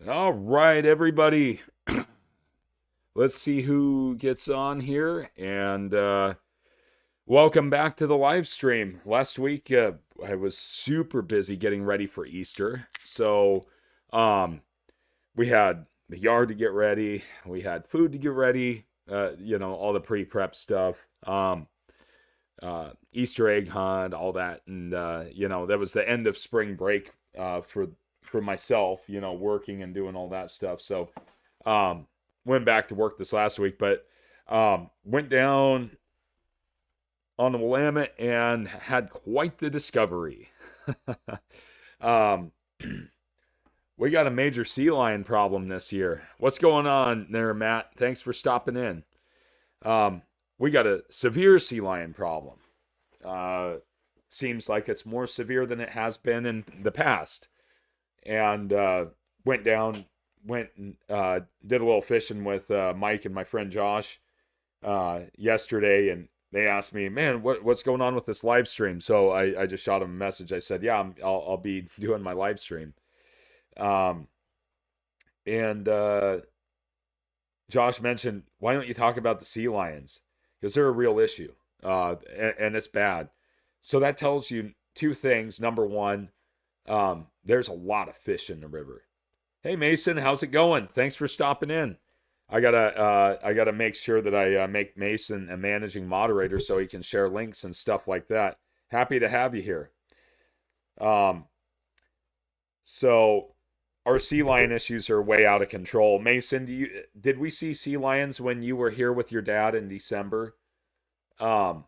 All right, everybody. Let's see who gets on here. And welcome back to the live stream. Last week, I was super busy getting ready for Easter. So um, we had the yard to get ready, we had food to get ready, all the pre prep stuff. Easter egg hunt, all that. And, that was the end of spring break for myself, working and doing all that stuff. So, went back to work this last week, but went down on the Willamette and had quite the discovery. um, we got a major sea lion problem this year. What's going on there, Matt? Thanks for stopping in. Um, we got a severe sea lion problem. Uh, Seems like it's more severe than it has been in the past. And went down, went and did a little fishing with Mike and my friend Josh yesterday, and they asked me, "Man, what's going on with this live stream?" So I just shot them a message. I said, "Yeah, I'll be doing my live stream." Um, and Josh mentioned, "Why don't you talk about the sea lions? Because they're a real issue, and it's bad." So that tells you two things. Number one, there's a lot of fish in the river. Hey Mason, how's it going? Thanks for stopping in. I gotta make sure that I make Mason a managing moderator so he can share links and stuff like that. Happy to have you here. Um, so our sea lion issues are way out of control. Mason, did we see sea lions when you were here with your dad in December? Um,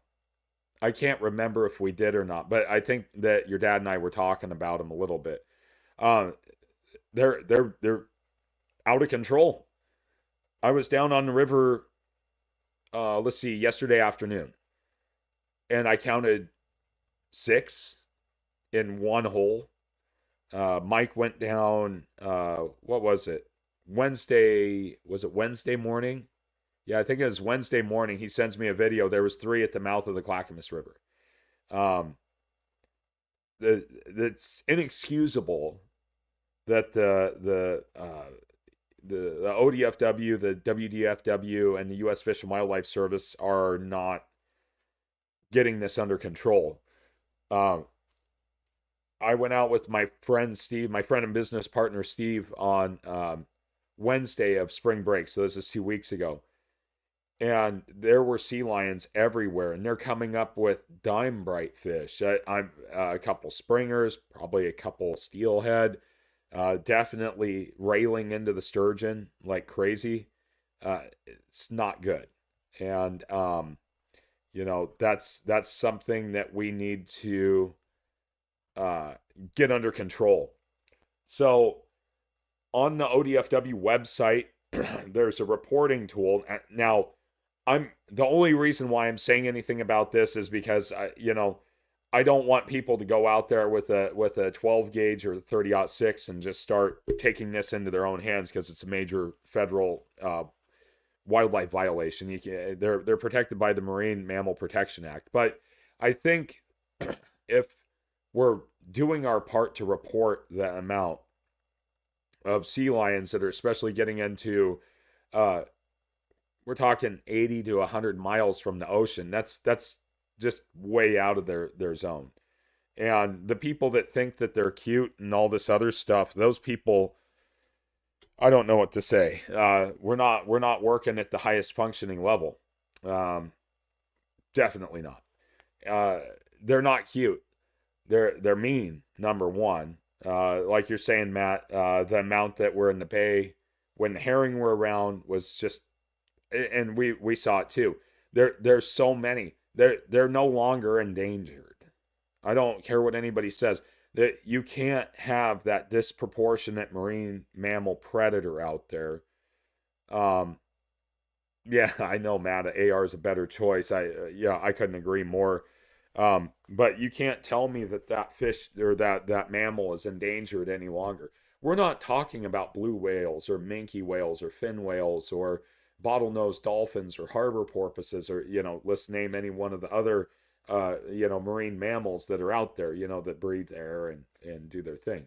I can't remember if we did or not, but I think that your dad and I were talking about them a little bit. Uh, they're out of control. I was down on the river. Let's see, yesterday afternoon, and I counted six in one hole. Mike went down. What was it? Wednesday? Was it Wednesday morning? Yeah, I think it was Wednesday morning. He sends me a video. There was three at the mouth of the Clackamas River. Um, it's inexcusable that the ODFW, the WDFW, and the U.S. Fish and Wildlife Service are not getting this under control. Um, I went out with my friend Steve, my friend and business partner Steve, on Wednesday of spring break. So this is 2 weeks ago. And there were sea lions everywhere, and they're coming up with dime bright fish. I'm a couple springers, probably a couple steelhead, definitely railing into the sturgeon like crazy. It's not good, and that's something that we need to uh, get under control. So on the ODFW website, there's a reporting tool. Now, I'm the only reason why I'm saying anything about this is because I don't want people to go out there with a 12 gauge or 30-06 and just start taking this into their own hands because it's a major federal wildlife violation. They're protected by the Marine Mammal Protection Act, but I think if we're doing our part to report the amount of sea lions that are especially getting into uh, we're talking 80 to 100 miles from the ocean. That's just way out of their zone. And the people that think that they're cute and all this other stuff, those people, I don't know what to say. We're not working at the highest functioning level. Um, Definitely not. Uh, they're not cute. They're mean. Number one, like you're saying, Matt, the amount that were in the bay when the herring were around was just, and we saw it too. There's so many. They're no longer endangered. I don't care what anybody says. That you can't have that disproportionate marine mammal predator out there. Um, yeah, I know, Matt. AR is a better choice. I couldn't agree more. But you can't tell me that that fish or that mammal is endangered any longer. We're not talking about blue whales or minke whales or fin whales or bottlenose dolphins or harbor porpoises or let's name any one of the other marine mammals that are out there that breathe air and do their thing.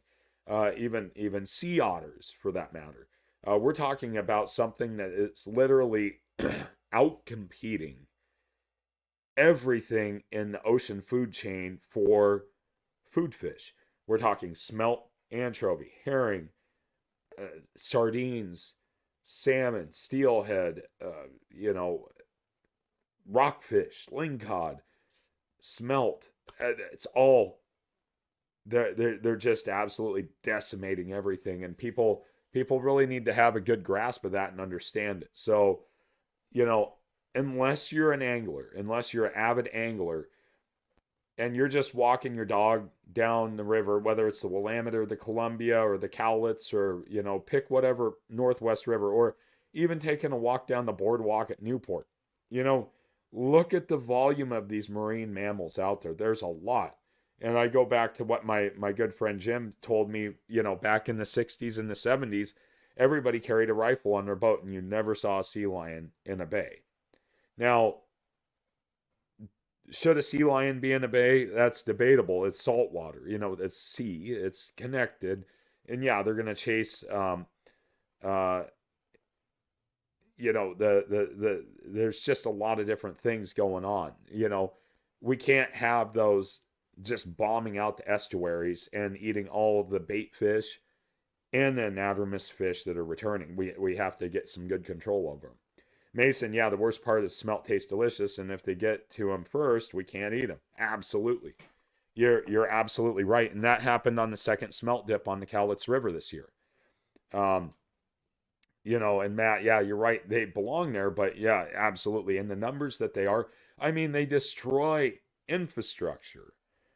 even sea otters for that matter. We're talking about something that is literally out competing everything in the ocean food chain for food fish. We're talking smelt, anchovy, herring, sardines, salmon, steelhead, rockfish, lingcod, smelt. It's all they're just absolutely decimating everything, and people really need to have a good grasp of that and understand it. So, you know, unless you're an angler, unless you're an avid angler, and you're just walking your dog down the river, whether it's the Willamette or the Columbia or the Cowlitz, or pick whatever Northwest River, or even taking a walk down the boardwalk at Newport, you know, look at the volume of these marine mammals out there. There's a lot. And I go back to what my good friend Jim told me, back in the 60s and the 70s, everybody carried a rifle on their boat and you never saw a sea lion in a bay. Now, should a sea lion be in a bay? That's debatable. It's salt water, it's sea, it's connected. And yeah, they're going to chase, uh, there's just a lot of different things going on. We can't have those just bombing out the estuaries and eating all of the bait fish and the anadromous fish that are returning. We have to get some good control over them. Mason, yeah, the worst part is smelt tastes delicious, and if they get to them first, we can't eat them. Absolutely. You're absolutely right. And that happened on the second smelt dip on the Cowlitz River this year. And Matt, yeah, you're right. They belong there, but yeah, absolutely. And the numbers that they are, I mean, they destroy infrastructure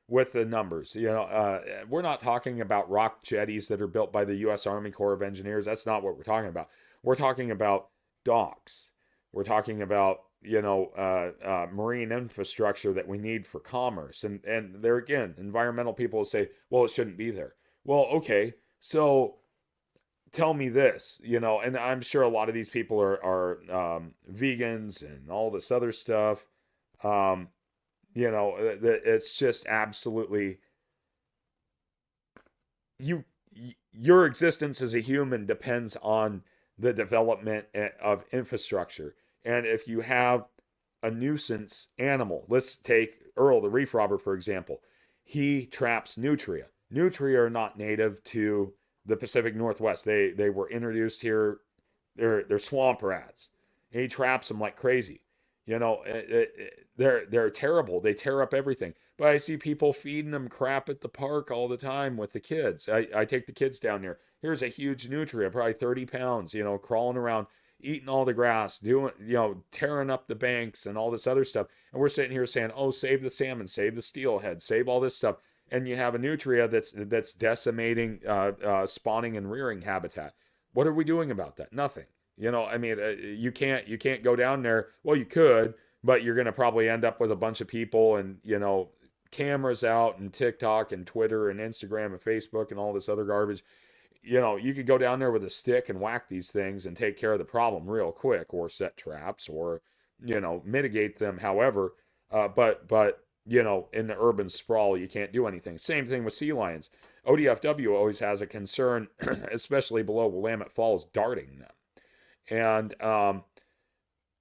with the numbers. We're not talking about rock jetties that are built by the U.S. Army Corps of Engineers. That's not what we're talking about. We're talking about docks. We're talking about, marine infrastructure that we need for commerce. And there again, environmental people will say, well, it shouldn't be there. Well, okay, so tell me this, and I'm sure a lot of these people are vegans and all this other stuff. It's just absolutely your existence as a human depends on the development of infrastructure. And if you have a nuisance animal, let's take Earl the reef robber for example. He traps nutria. Nutria are not native to the Pacific Northwest. They were introduced here. They're swamp rats. And he traps them like crazy. They're terrible. They tear up everything. But I see people feeding them crap at the park all the time with the kids. I take the kids down there. Here's a huge nutria, probably 30 pounds, crawling around, eating all the grass, tearing up the banks and all this other stuff. And we're sitting here saying, oh, save the salmon, save the steelhead, save all this stuff. And you have a nutria that's decimating spawning and rearing habitat. What are we doing about that? Nothing. You can't go down there. Well, you could, but you're going to probably end up with a bunch of people and, cameras out and TikTok and Twitter and Instagram and Facebook and all this other garbage. You could go down there with a stick and whack these things and take care of the problem real quick, or set traps, or, mitigate them however. But in the urban sprawl, you can't do anything. Same thing with sea lions. ODFW always has a concern, especially below Willamette Falls, darting them. And,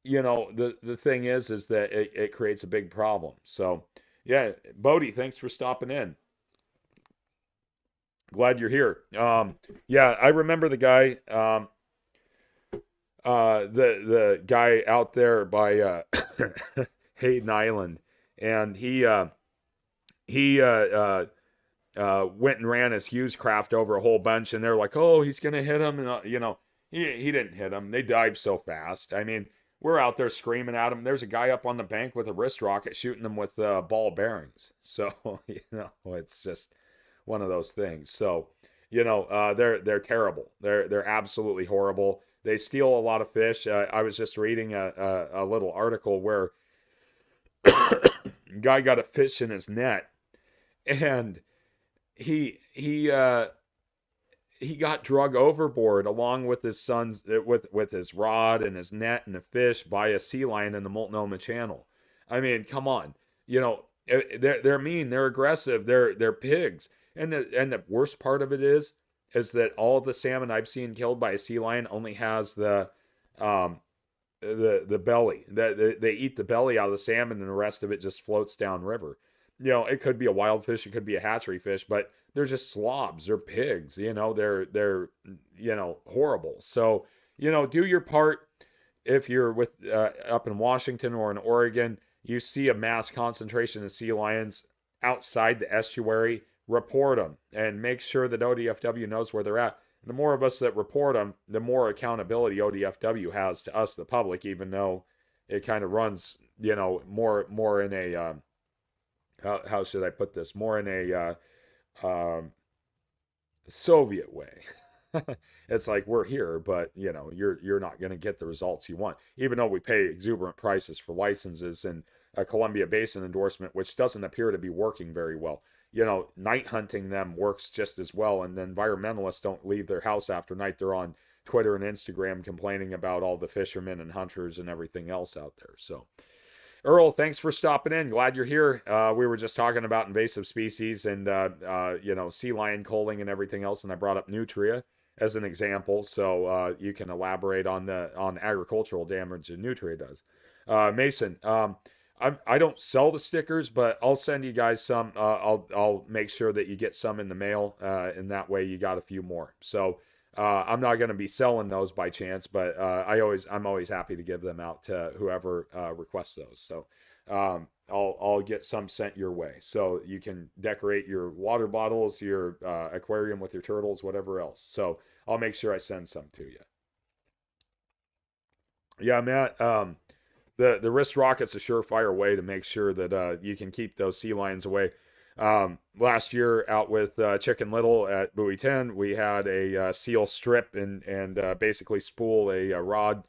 the thing is that it creates a big problem. So, yeah, Bodie, thanks for stopping in. Glad you're here. Yeah, I remember the guy, the guy out there by Hayden Island, and he went and ran his Hughes craft over a whole bunch, and they're like, oh, he's gonna hit him, and he didn't hit him. They dived so fast. I mean, we're out there screaming at him. There's a guy up on the bank with a wrist rocket shooting them with ball bearings. So it's just one of those things. So they're terrible. They're absolutely horrible. They steal a lot of fish. I was just reading a little article where guy got a fish in his net, and he got drug overboard along with his son's with his rod and his net and the fish by a sea lion in the Multnomah Channel. I mean, come on, they're mean, they're aggressive, they're pigs, and the worst part of it is is that all of the salmon I've seen killed by a sea lion only has um, the belly. That they eat the belly out of the salmon, and the rest of it just floats downriver. It could be a wild fish, it could be a hatchery fish, but they're just slobs. They're pigs. They're horrible. So do your part. If you're with up in Washington or in Oregon, you see a mass concentration of sea lions outside the estuary, report them and make sure that ODFW knows where they're at. The more of us that report them, the more accountability ODFW has to us, the public, even though it kind of runs, more in a how should I put this? More in a Soviet way. It's like we're here, but you're not going to get the results you want, even though we pay exuberant prices for licenses and a Columbia Basin endorsement, which doesn't appear to be working very well. Night hunting them works just as well, and the environmentalists don't leave their house after night. They're on Twitter and Instagram complaining about all the fishermen and hunters and everything else out there. So, Earl, thanks for stopping in. Glad you're here. We were just talking about invasive species and sea lion culling and everything else, and I brought up nutria as an example, so you can elaborate on agricultural damage that nutria does. Mason, I don't sell the stickers, but I'll send you guys some. I'll make sure that you get some in the mail, and that way you got a few more. So I'm not going to be selling those by chance, but I'm always happy to give them out to whoever requests those. So I'll get some sent your way, so you can decorate your water bottles, your aquarium with your turtles, whatever else. So I'll make sure I send some to you. Yeah, Matt. The wrist rocket's a surefire way to make sure that you can keep those sea lions away. Last year out with Chicken Little at Buoy 10, we had a seal strip and basically spool a rod,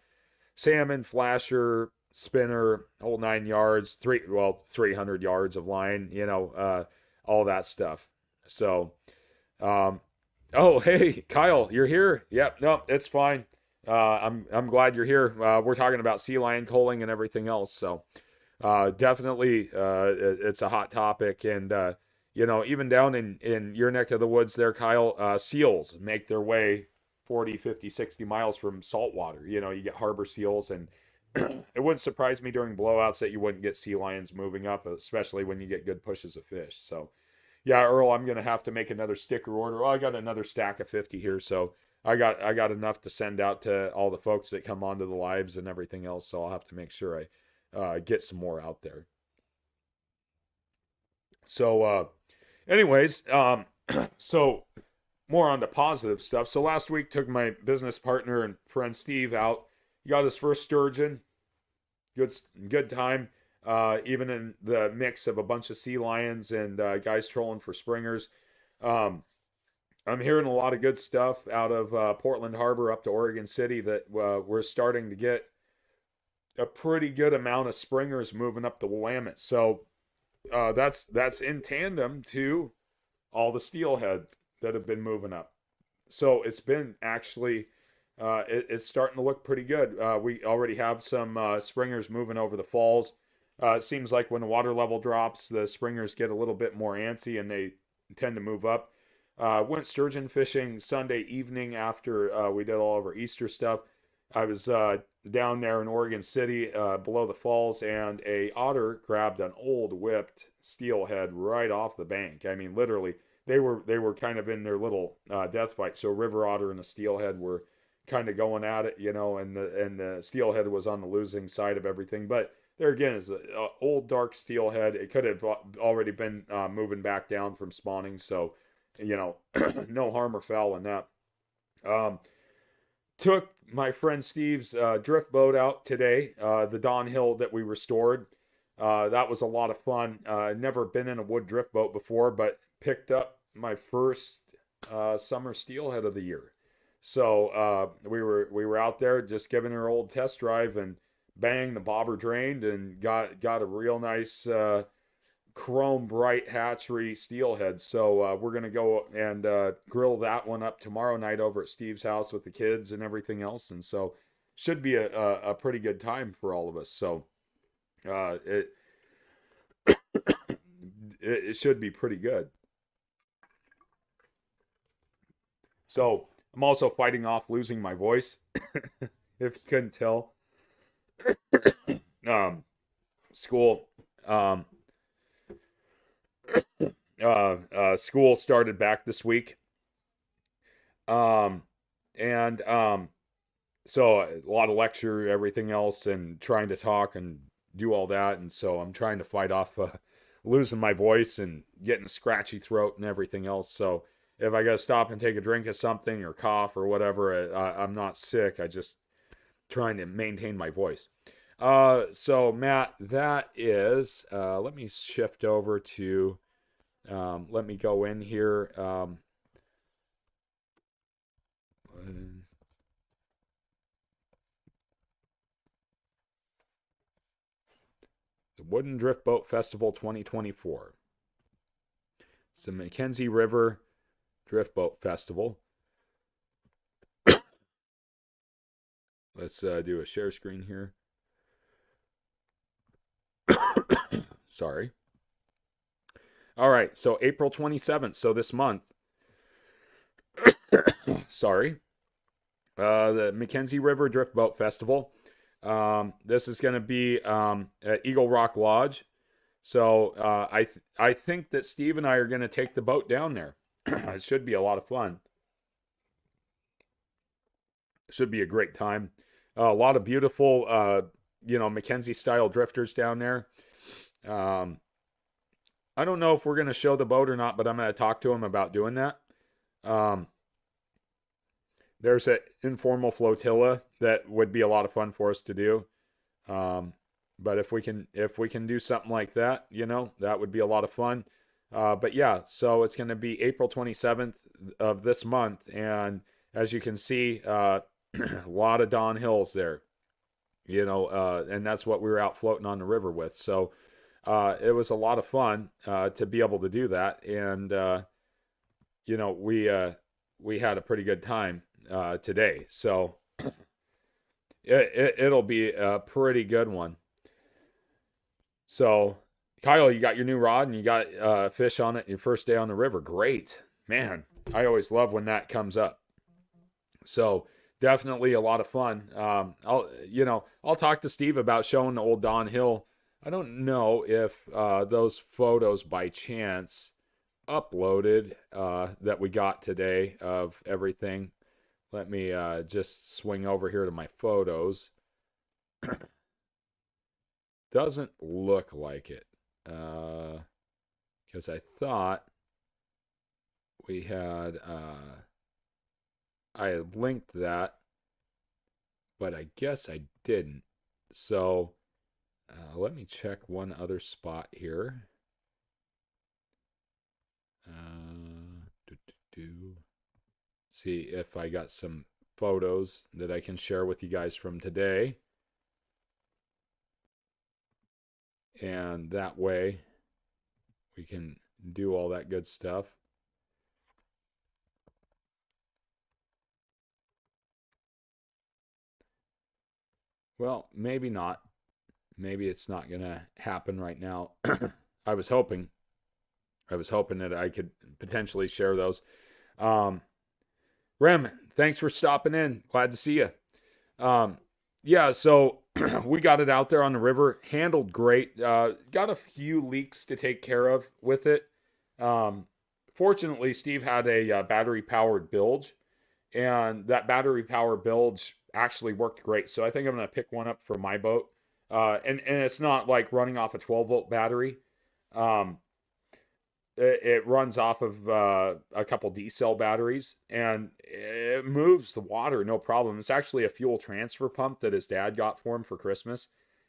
salmon, flasher, spinner, whole 9 yards, 300 yards of line, all that stuff. So, um, oh hey Kyle, you're here. Yep, no, it's fine. I'm glad you're here. We're talking about sea lion culling and everything else. So definitely, it's a hot topic, and even down in your neck of the woods there, Kyle, seals make their way 40, 50, 60 miles from saltwater. You get harbor seals, and it wouldn't surprise me during blowouts that you wouldn't get sea lions moving up, especially when you get good pushes of fish. So, yeah, Earl, I'm gonna have to make another sticker order. Well, I got another stack of 50 here, so I got enough to send out to all the folks that come onto the lives and everything else. So I'll have to make sure I get some more out there. So, anyways, so more on the positive stuff. So last week took my business partner and friend Steve out. He got his first sturgeon. Good, good time. Even in the mix of a bunch of sea lions and guys trolling for springers. Um, I'm hearing a lot of good stuff out of Portland Harbor up to Oregon City that we're starting to get a pretty good amount of springers moving up the Willamette. So that's in tandem to all the steelhead that have been moving up. So it's been actually it's starting to look pretty good. We already have some springers moving over the falls. It seems like when the water level drops, the springers get a little bit more antsy and they tend to move up. Went sturgeon fishing Sunday evening after we did all of our Easter stuff. I was down there in Oregon City below the falls, and a otter grabbed an old whipped steelhead right off the bank. I mean, literally, they were kind of in their little death fight. So river otter and the steelhead were kind of going at it, and the steelhead was on the losing side of everything. But there again is an old dark steelhead. It could have already been moving back down from spawning, so no harm or foul in that. Um, Took my friend Steve's drift boat out today, the Don Hill that we restored. That was a lot of fun. Never been in a wood drift boat before, but picked up my first summer steelhead of the year. So we were out there just giving her old test drive, and bang, the bobber drained and got a real nice chrome bright hatchery steelhead. So we're gonna go and grill that one up tomorrow night over at Steve's house with the kids and everything else, and so should be a pretty good time for all of us. So it it should be pretty good. So I'm also fighting off losing my voice. If you couldn't tell, um, school, um, school started back this week, um, and so a lot of lecture, everything else, and trying to talk and do all that, and so I'm trying to fight off losing my voice and getting a scratchy throat and everything else. So if I gotta stop and take a drink of something or cough or whatever, I'm not sick. I just trying to maintain my voice. So Matt, that is. Let me shift over to. Let me go in here. The Wooden Drift Boat Festival 2024. It's the Mackenzie River Drift Boat Festival. Let's do a share screen here. Sorry. All right, so April 27th, so this month. Sorry. The Mackenzie River Drift Boat Festival. This is going to be at Eagle Rock Lodge. So I think that Steve and I are going to take the boat down there. It should be a lot of fun. It should be a great time. A lot of beautiful, Mackenzie style drifters down there. I don't know if we're going to show the boat or not, but I'm going to talk to him about doing that. There's an informal flotilla that would be a lot of fun for us to do. But if we can do something like that, that would be a lot of fun. But yeah, so it's going to be April 27th of this month, and as you can see, a lot of Don Hills there, and that's what we were out floating on the river with. So it was a lot of fun to be able to do that, and we had a pretty good time today. So it'll be a pretty good one. So, Kyle, you got your new rod and you got fish on it your first day on the river. Great. Man, I always love when that comes up. So, definitely a lot of fun. I'll talk to Steve about showing the old Don Hill. I don't know if those photos by chance uploaded that we got today of everything. Let me just swing over here to my photos. Doesn't look like it. Because I thought we had, I had linked that, but I guess I didn't. So let me check one other spot here. See if I got some photos that I can share with you guys from today. And that way we can do all that good stuff. Well, maybe not. Maybe it's not going to happen right now. I was hoping that I could potentially share those. Rem, thanks for stopping in. Glad to see you. Yeah, so we got it out there on the river, handled great. Got a few leaks to take care of with it. Fortunately, Steve had a battery-powered bilge, and that battery-powered bilge actually worked great. So I think I'm going to pick one up for my boat. And it's not like running off a 12-volt battery. It runs off of a couple D-cell batteries, and it moves the water no problem. It's actually a fuel transfer pump that his dad got for him for Christmas.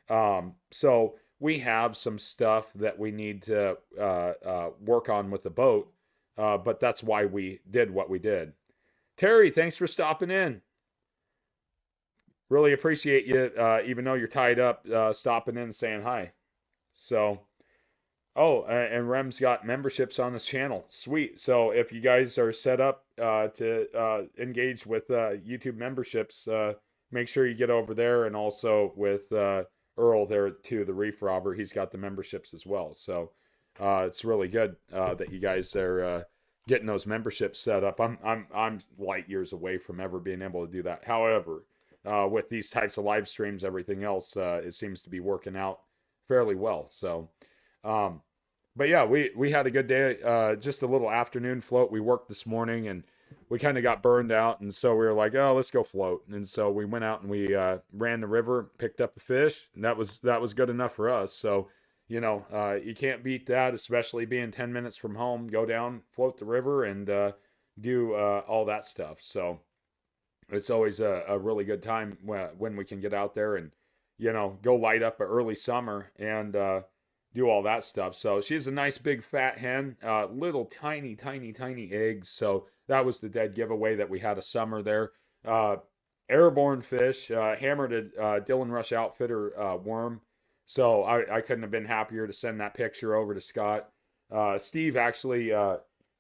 So we have some stuff that we need to work on with the boat, but that's why we did what we did. Terry, thanks for stopping in. Really appreciate you, even though you're tied up, stopping in and saying hi. So... Oh, and Rem's got memberships on this channel. Sweet. So if you guys are set up to engage with YouTube memberships, make sure you get over there. And also with Earl there too, the Reef Robber, he's got the memberships as well. So it's really good that you guys are getting those memberships set up. I'm light years away from ever being able to do that. However, with these types of live streams, everything else, it seems to be working out fairly well. So, um, but yeah, we had a good day. Just a little afternoon float. We worked this morning and we kind of got burned out, and so we were like, oh, let's go float. And so we went out and we ran the river, picked up a fish, and that was good enough for us. So you can't beat that, especially being 10 minutes from home. Go down, float the river, and do all that stuff. So it's always a really good time when we can get out there and go light up a early summer and do all that stuff. So she's a nice big fat hen, little tiny tiny tiny eggs. So that was the dead giveaway that we had a summer there. uh, Airborne fish, hammered a Dylan Rush Outfitter worm. So I couldn't have been happier to send that picture over to Scott. Steve actually,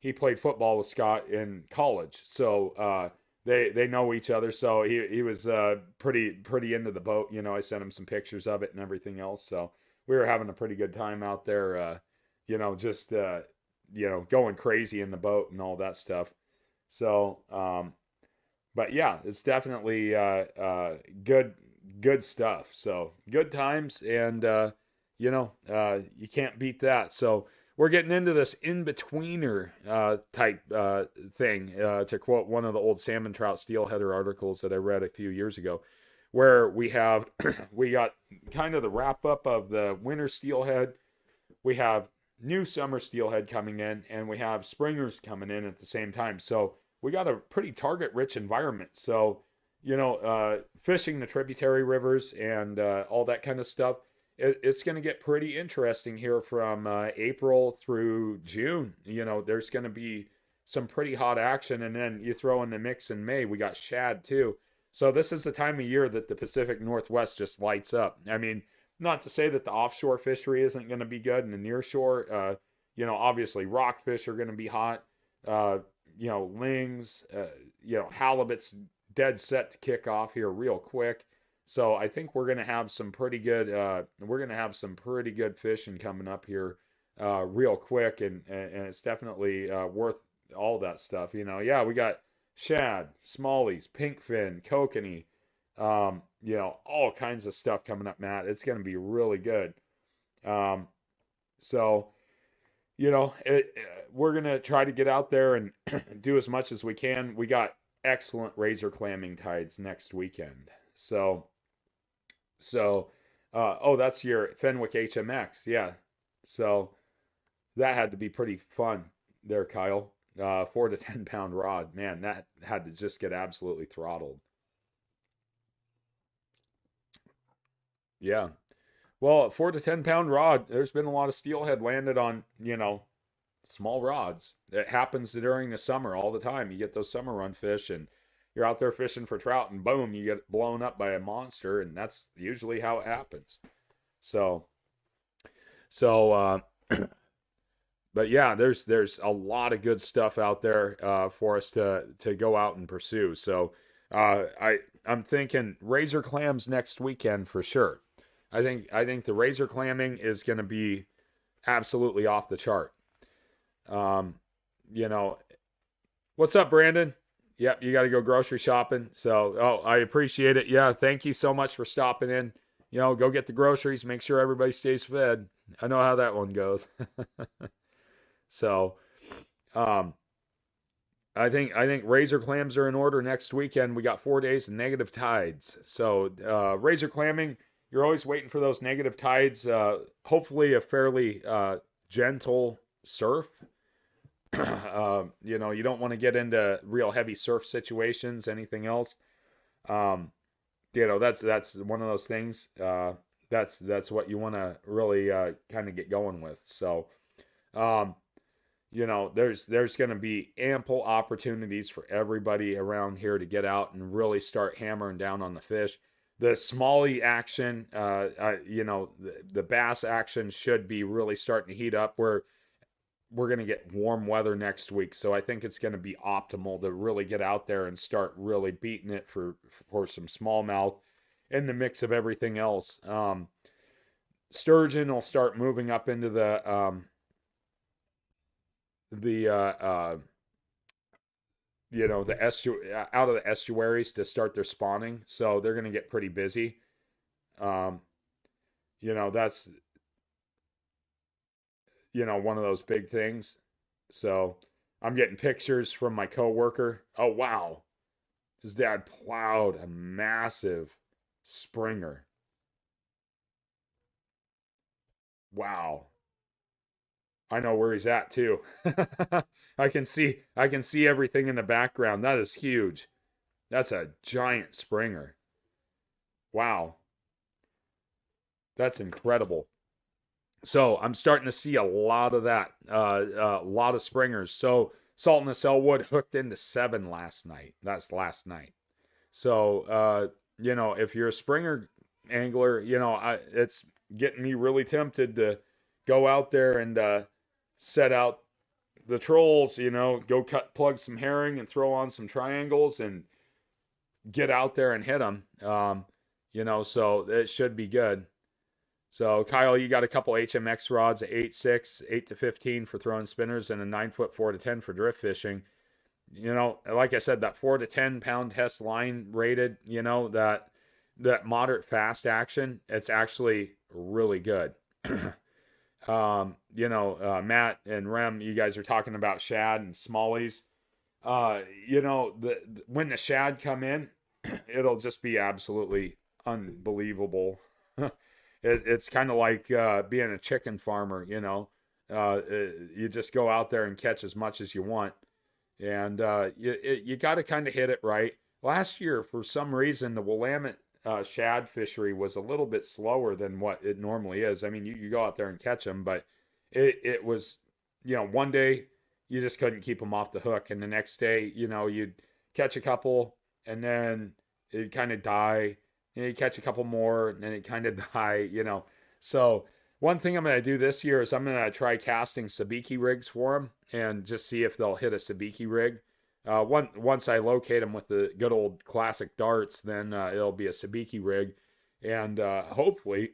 he played football with Scott in college, so they know each other. So he was pretty into the boat. I sent him some pictures of it and everything else. So we were having a pretty good time out there. Just going crazy in the boat and all that stuff. So but yeah, it's definitely good stuff. So good times, and you can't beat that. So we're getting into this in betweener type thing, to quote one of the old salmon trout steelheader articles that I read a few years ago, where we have we got kind of the wrap up of the winter steelhead. We have new summer steelhead coming in, and we have springers coming in at the same time. So we got a pretty target rich environment. So, fishing the tributary rivers and all that kind of stuff, it's going to get pretty interesting here from April through June. There's going to be some pretty hot action. And then you throw in the mix in May, we got shad too. So this is the time of year that the Pacific Northwest just lights up. I mean, not to say that the offshore fishery isn't going to be good and the near shore, obviously rockfish are going to be hot. Uh, lings, halibut's dead set to kick off here real quick. So I think we're gonna have some pretty good fishing coming up here real quick, and it's definitely worth all that stuff. Yeah, we got shad, smallies, pinkfin, kokanee, all kinds of stuff coming up, Matt. It's gonna be really good. Um, so we're going to try to get out there and do as much as we can. We got excellent razor clamming tides next weekend. So, that's your Fenwick HMX. Yeah. So that had to be pretty fun there, Kyle. 4 to 10 pound rod. Man, that had to just get absolutely throttled. Yeah. Well, 4 to 10 pound rod, there's been a lot of steelhead landed on, small rods. It happens during the summer all the time. You get those summer run fish and you're out there fishing for trout and boom, you get blown up by a monster, and that's usually how it happens. So, so but yeah, there's a lot of good stuff out there for us to go out and pursue. So, I'm thinking razor clams next weekend for sure. I think the razor clamming is going to be absolutely off the chart. Um, you know, what's up, Brandon? Yep, you got to go grocery shopping. So, I appreciate it. Yeah, thank you so much for stopping in. Go get the groceries, make sure everybody stays fed. I know how that one goes. So, um, I think razor clams are in order next weekend. We got 4 days of negative tides. So, razor clamming, you're always waiting for those negative tides. Hopefully, a fairly gentle surf. You don't want to get into real heavy surf situations. Anything else? Um, that's one of those things. That's what you want to really kind of get going with. So, um, there's going to be ample opportunities for everybody around here to get out and really start hammering down on the fish. The smallie action, the bass action should be really starting to heat up. We're going to get warm weather next week, so I think it's going to be optimal to really get out there and start really beating it for some smallmouth in the mix of everything else. Sturgeon will start moving up into the the out of the estuaries to start their spawning. So they're going to get pretty busy. Um, that's, one of those big things. So I'm getting pictures from my coworker. Oh, wow. His dad plowed a massive Springer. Wow. I know where he's at too. I can see everything in the background. That is huge. That's a giant Springer. Wow. That's incredible. So I'm starting to see a lot of that, a lot of Springers. So Salt in the Selwood hooked into 7 last night. That's last night. So, if you're a Springer angler, it's getting me really tempted to go out there and set out the trolls, go plug some herring and throw on some triangles and get out there and hit them. So it should be good. So Kyle, you got a couple HMX rods, 8.6, 8 to 15 for throwing spinners, and a 9-foot 4 to 10 for drift fishing. Like I said, that 4 to 10 pound test line rated, that moderate fast action, it's actually really good. Matt and Rem, you guys are talking about shad and smallies. When the shad come in, it'll just be absolutely unbelievable. It's kind of like being a chicken farmer, you just go out there and catch as much as you want. And you got to kind of hit it right. Last year, for some reason, the Willamette shad fishery was a little bit slower than what it normally is. I mean, you go out there and catch them, but it was, one day you just couldn't keep them off the hook. And the next day, you'd catch a couple and then it'd kind of die. And you catch a couple more and then it kind of die. So one thing I'm going to do this year is I'm going to try casting sabiki rigs for them and just see if they'll hit a sabiki rig. Once I locate them with the good old classic darts, then it'll be a sabiki rig, and hopefully,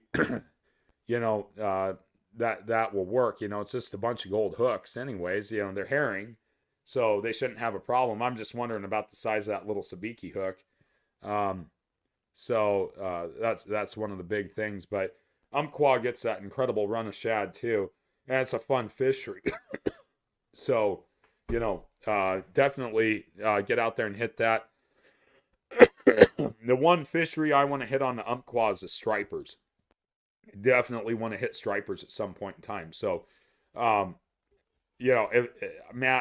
that will work. It's just a bunch of gold hooks, anyways. They're herring, so they shouldn't have a problem. I'm just wondering about the size of that little sabiki hook. That's one of the big things. But Umpqua gets that incredible run of shad too, and it's a fun fishery. So, definitely get out there and hit that. The one fishery I want to hit on the Umpqua is the stripers. Definitely want to hit stripers at some point in time. So, Matt,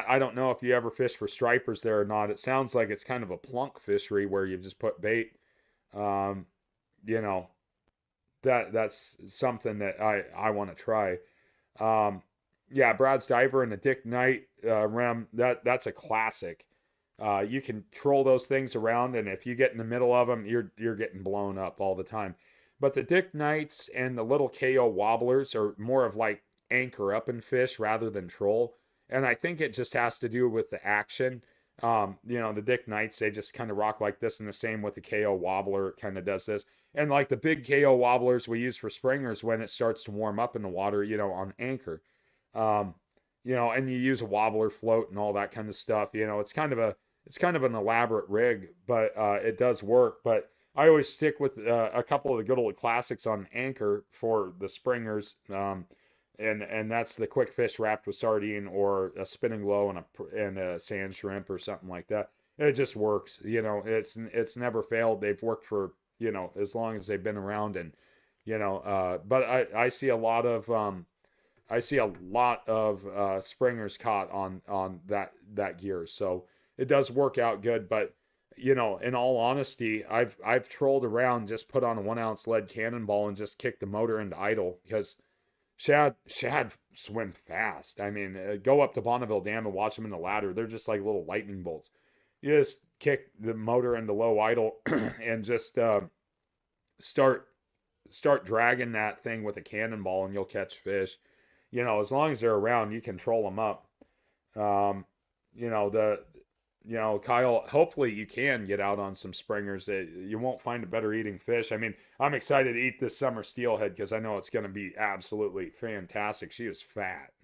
I don't know if you ever fish for stripers there or not. It sounds like it's kind of a plunk fishery where you just put bait. That's something that I want to try. Yeah, Brad's Diver and the Dick Knight Rem, that's a classic. You can troll those things around, and if you get in the middle of them, you're getting blown up all the time. But the Dick Knights and the little KO wobblers are more of like anchor up and fish rather than troll. And I think it just has to do with the action. The Dick Knights, they just kind of rock like this, and the same with the KO wobbler, it kind of does this. And like the big KO wobblers we use for springers when it starts to warm up in the water, on anchor. And you use a wobbler float and all that kind of stuff. It's kind of an elaborate rig, but it does work. But I always stick with a couple of the good old classics on anchor for the springers. And that's the quick fish wrapped with sardine or a spinning glow and a sand shrimp or something like that. It just works. It's never failed. They've worked for, as long as they've been around. And, but I see a lot of, springers caught on that gear. So it does work out good. But, in all honesty, I've trolled around, just put on a 1 ounce lead cannonball and just kicked the motor into idle because shad swim fast. I mean, go up to Bonneville Dam and watch them in the ladder. They're just like little lightning bolts. You just kick the motor into low idle and just start dragging that thing with a cannonball and you'll catch fish. As long as they're around, you can troll them up. Kyle, hopefully you can get out on some springers. You won't find a better eating fish. I mean, I'm excited to eat this summer steelhead because I know it's going to be absolutely fantastic. She is fat,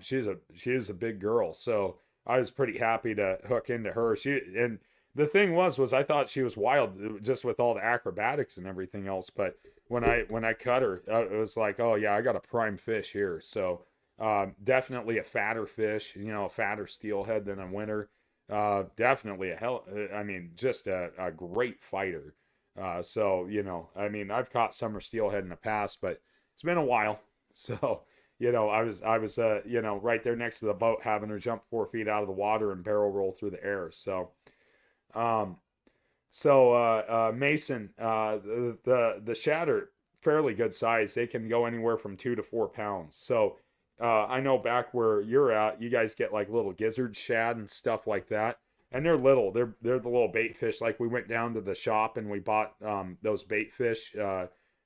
she is a big girl. So I was pretty happy to hook into her. And the thing was I thought she was wild just with all the acrobatics and everything else. But when I cut her, it was like, oh yeah, I got a prime fish here. So definitely a fatter fish, a fatter steelhead than a winter. Definitely I mean, just a great fighter. So, I mean, I've caught summer steelhead in the past, but it's been a while. So, right there next to the boat having her jump 4 feet out of the water and barrel roll through the air. So, um, Mason, the shad are fairly good size. They can go anywhere from 2 to 4 pounds. So, I know back where you're at, you guys get like little gizzard shad and stuff like that, and they're little. They're the little bait fish. Like we went down to the shop and we bought those bait fish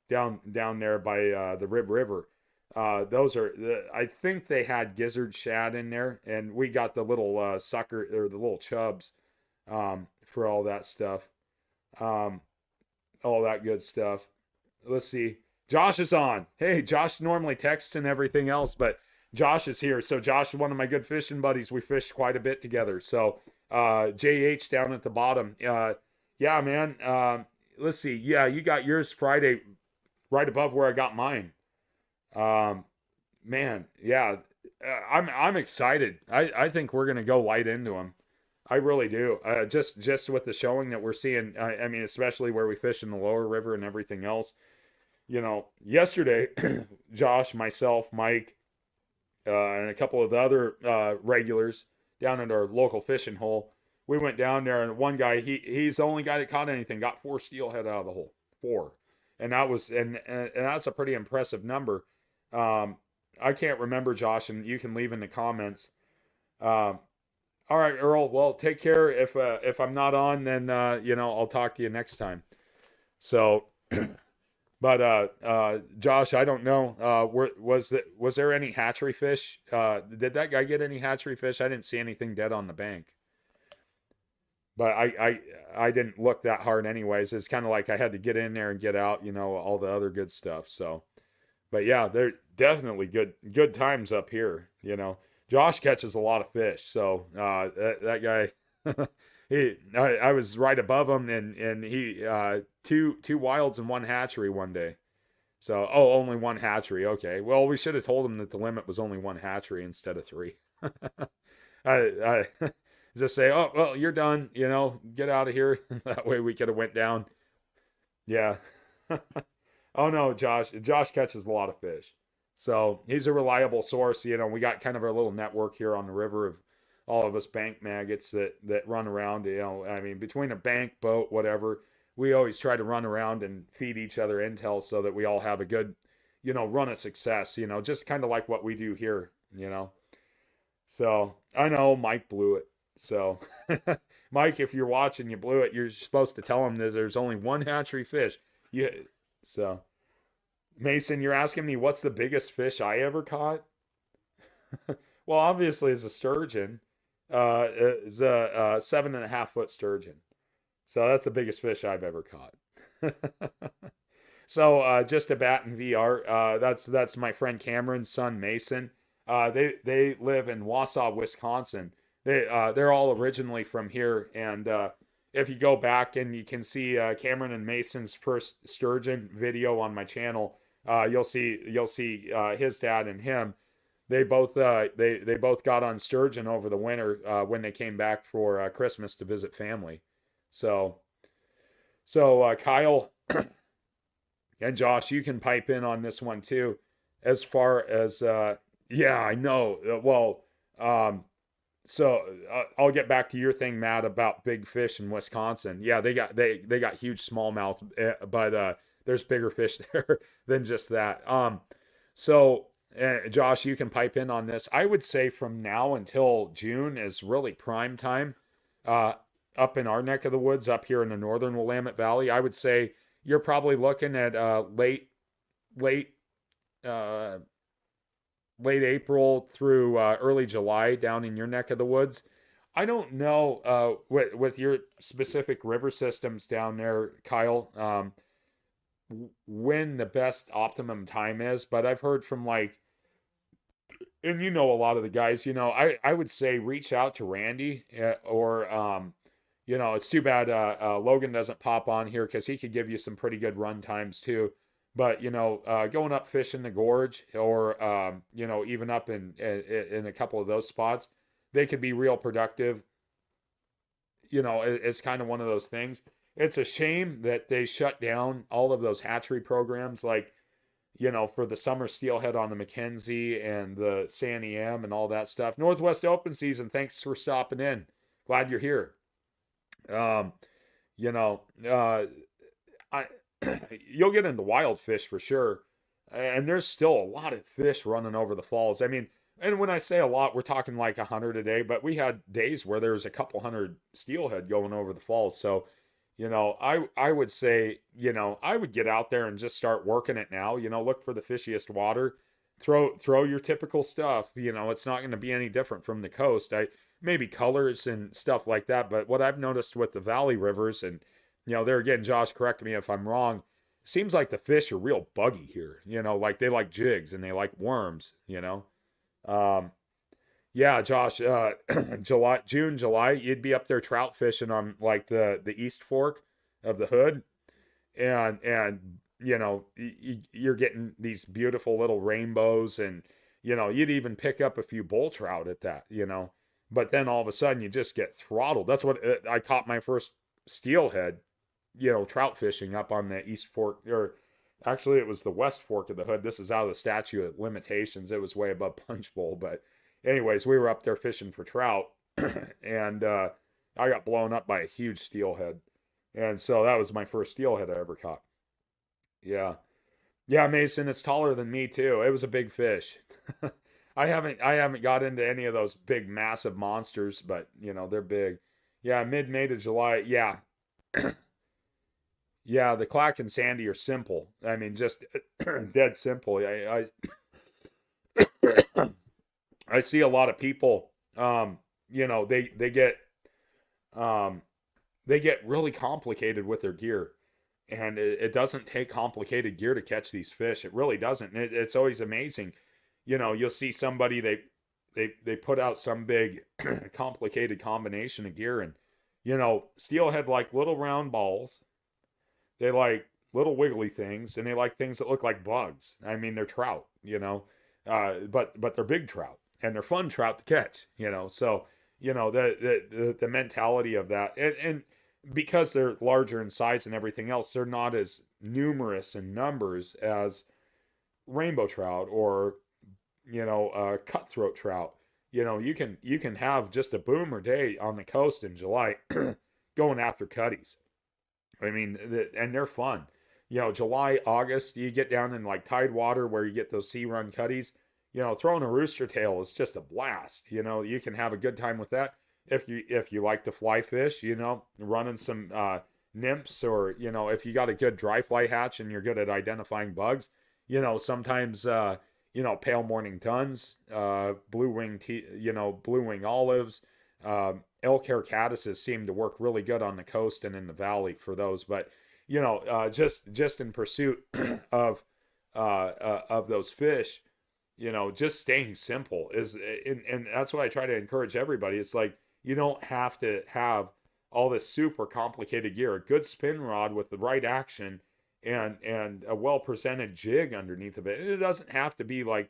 down there by the Rib River. Those are I think they had gizzard shad in there, and we got the little sucker or the little chubs for all that stuff, um, all that good stuff. Let's see. Josh is on. Hey, Josh normally texts and everything else, but Josh is here. So Josh is one of my good fishing buddies. We fished quite a bit together. So JH down at the bottom. Yeah, man. Let's see. Yeah, you got yours Friday right above where I got mine. Um, Man, yeah. I'm excited. I think we're gonna go light into them. I really do. Just with the showing that we're seeing. I mean, especially where we fish in the lower river and everything else. Yesterday, Josh, myself, Mike, and a couple of the other regulars down at our local fishing hole, we went down there, and one guy, he's the only guy that caught anything, got 4 steelhead out of the hole, 4, and that was and that's a pretty impressive number. I can't remember, Josh, and you can leave in the comments. Um, all right, Earl. Well, take care. If I'm not on, then I'll talk to you next time. So. But Josh, I don't know. Was there any hatchery fish? Did that guy get any hatchery fish? I didn't see anything dead on the bank. But I didn't look that hard anyways. It's kind of like I had to get in there and get out, all the other good stuff. So, but yeah, they're definitely good times up here. Josh catches a lot of fish, so that guy. I was right above him, and he two wilds and one hatchery one day. So only one hatchery. Okay, well we should have told him that the limit was only one hatchery instead of 3. I just say, oh well, you're done. Get out of here. That way we could have went down. Yeah. Oh no, Josh catches a lot of fish, so he's a reliable source. We got kind of our little network here on the river of all of us bank maggots that run around. I mean, between a bank, boat, whatever, we always try to run around and feed each other intel so that we all have a good, run of success. Just kind of like what we do here. So I know Mike blew it. So Mike, if you're watching, you blew it. You're supposed to tell him that there's only one hatchery fish. Yeah. So Mason, you're asking me what's the biggest fish I ever caught? Well, obviously, it's a sturgeon. It's a 7.5 foot sturgeon. So that's the biggest fish I've ever caught. So just a bat in VR. That's my friend Cameron's son Mason. They live in Wausau, Wisconsin. They're all originally from here, and if you go back and you can see Cameron and Mason's first sturgeon video on my channel, you'll see his dad and him. They both got on sturgeon over the winter when they came back for Christmas to visit family. So Kyle and Josh, you can pipe in on this one too. As far as yeah, I know. So I'll get back to your thing, Matt, about big fish in Wisconsin. Yeah, they got huge smallmouth, but there's bigger fish there than just that. So Josh, you can pipe in on this. I would say from now until June is really prime time. Up in our neck of the woods, up here in the northern Willamette Valley, I would say you're probably looking at late uh, late April through early July down in your neck of the woods. I don't know with your specific river systems down there, Kyle, when the best optimum time is, but I've heard from like And you know a lot of the guys, I would say reach out to Randy, or it's too bad Logan doesn't pop on here because he could give you some pretty good run times too. But going up fishing the gorge, or even up in a couple of those spots, they could be real productive. It's kind of one of those things. It's a shame that they shut down all of those hatchery programs, like for the summer steelhead on the Mackenzie and the Sandy M and all that stuff. Northwest open season. Thanks for stopping in. Glad you're here. Um, you know, I you'll get into wild fish for sure, and there's still a lot of fish running over the falls. I mean, and when I say a lot, we're talking like 100 a day, but we had days where there was a couple hundred steelhead going over the falls. So, I would say, I would get out there and just start working it now. Look for the fishiest water. Throw your typical stuff. It's not going to be any different from the coast. I maybe colors and stuff like that. But what I've noticed with the valley rivers, and there again, Josh, correct me if I'm wrong. Seems like the fish are real buggy here. Like they like jigs and they like worms. Um, yeah, Josh. June, July, you'd be up there trout fishing on like the East Fork of the Hood, and you're getting these beautiful little rainbows, and you'd even pick up a few bull trout at that. But then all of a sudden you just get throttled. That's what I caught my first steelhead, trout fishing up on the East Fork, or actually it was the West Fork of the Hood. This is out of the statute of limitations. It was way above Punch Bowl, but anyways, we were up there fishing for trout, and I got blown up by a huge steelhead, and so that was my first steelhead I ever caught. Yeah, yeah, Mason, it's taller than me too. It was a big fish. I haven't got into any of those big massive monsters, but they're big. Yeah, mid May to July. Yeah, yeah, the Clack and Sandy are simple. I mean, just dead simple. I see a lot of people. Um, they get really complicated with their gear, and it doesn't take complicated gear to catch these fish. It really doesn't. It's always amazing. You'll see somebody, they put out some big complicated combination of gear, and steelhead like little round balls. They like little wiggly things, and they like things that look like bugs. I mean, they're trout, but they're big trout, and they're fun trout to catch. So the mentality of that, and because they're larger in size and everything else, they're not as numerous in numbers as rainbow trout, or cutthroat trout. You can have just a boomer day on the coast in July going after cutties. I mean, and they're fun. July, August, you get down in like tidewater where you get those sea run cutties. Throwing a rooster tail is just a blast. You can have a good time with that if you like to fly fish. Running some nymphs, or if you got a good dry fly hatch and you're good at identifying bugs. Sometimes pale morning tons, blue wing olives, elk hair caddises seem to work really good on the coast and in the valley for those. But just in pursuit of those fish, just staying simple is, and that's what I try to encourage everybody. It's like you don't have to have all this super complicated gear. A good spin rod with the right action and a well presented jig underneath of it. And it doesn't have to be like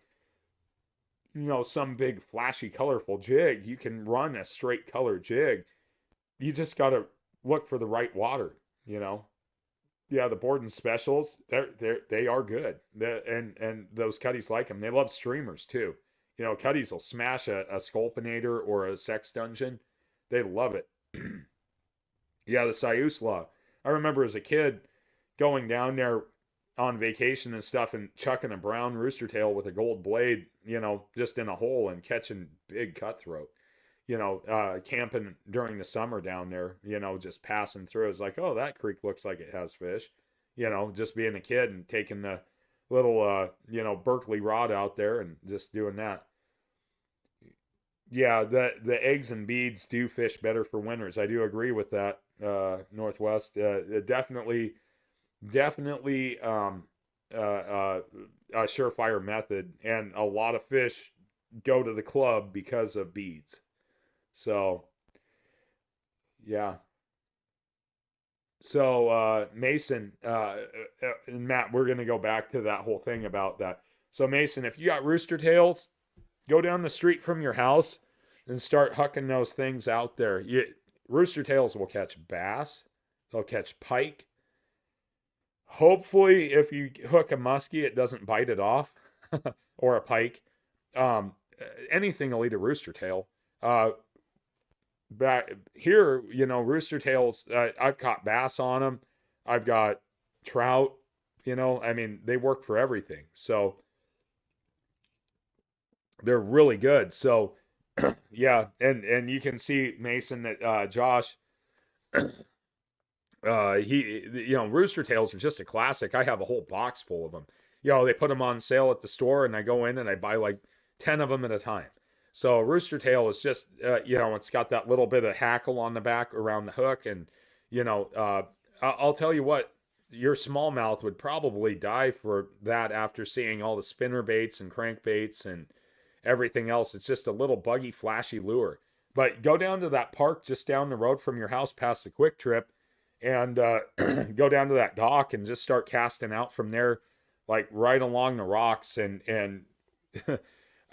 some big flashy colorful jig. You can run a straight color jig. You just got to look for the right water. Yeah, the Borden specials, they are good. And those cutties like them. They love streamers too. Cutties will smash a sculpinator or a sex dungeon. They love it. Yeah, the Siuslaw. I remember as a kid going down there on vacation and stuff and chucking a brown rooster tail with a gold blade, just in a hole and catching big cutthroat. Camping during the summer down there, just passing through. It's like, oh, that creek looks like it has fish. Just being a kid and taking the little, Berkeley rod out there and just doing that. Yeah, the eggs and beads do fish better for winters. I do agree with that, Northwest. Definitely a surefire method, and a lot of fish go to the club because of beads. So yeah. So Mason and Matt, we're gonna go back to that whole thing about that. So Mason, if you got rooster tails, go down the street from your house and start hucking those things out there. Rooster tails will catch bass, they'll catch pike. Hopefully, if you hook a muskie, it doesn't bite it off, or a pike. Um, Anything will eat a rooster tail. Uh, back here, rooster tails. I've caught bass on them. I've got trout. I mean, they work for everything. So they're really good. So yeah, and you can see Mason that Josh, he, rooster tails are just a classic. I have a whole box full of them. They put them on sale at the store, and I go in and I buy like 10 of them at a time. So rooster tail is just, it's got that little bit of hackle on the back around the hook, and I'll tell you what, your smallmouth would probably die for that after seeing all the spinner baits and crankbaits and everything else. It's just a little buggy, flashy lure. But go down to that park just down the road from your house past the Quick Trip, and go down to that dock and just start casting out from there, like right along the rocks. And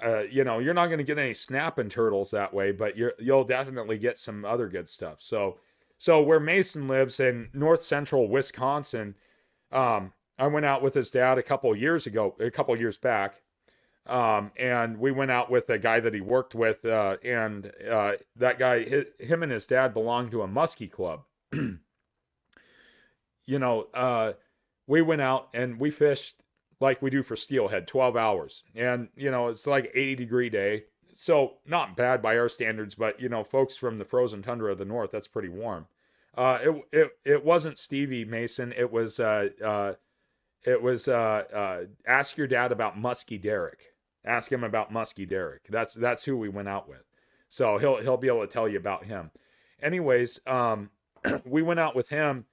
you're not going to get any snapping turtles that way, but you'll definitely get some other good stuff. So where Mason lives in north central Wisconsin, I went out with his dad a couple years back, and we went out with a guy that he worked with, and that guy, him and his dad belonged to a muskie club. you know, uh, we went out and we fished like we do for steelhead, 12 hours. And, it's like 80-degree day. So not bad by our standards, but, folks from the frozen tundra of the north, that's pretty warm. It wasn't Stevie Mason. It was ask your dad about Muskie Derrick. Ask him about Muskie Derrick. That's who we went out with. So he'll be able to tell you about him. Anyways, we went out with him,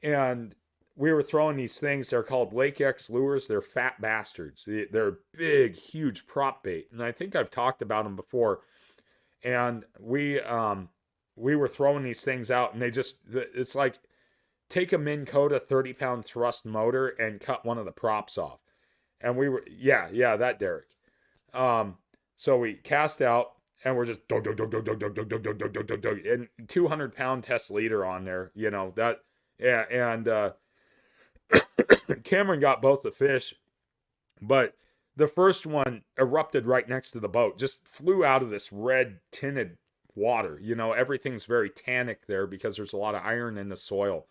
and we were throwing these things. They're called Lake X lures. They're fat bastards. They're big, huge prop bait, and I think I've talked about them before. And we were throwing these things out, and it's like take a Minn Kota 30-pound thrust motor and cut one of the props off. And we were, yeah, that Derek. Um, so we cast out, and we're just dug, dug, dug, dug, dug, dug, dug, dug, dug, dug, dug, dug, and 200-pound test leader on there. That, yeah, and Cameron got both the fish, but the first one erupted right next to the boat, just flew out of this red tinted water. Everything's very tannic there because there's a lot of iron in the soil.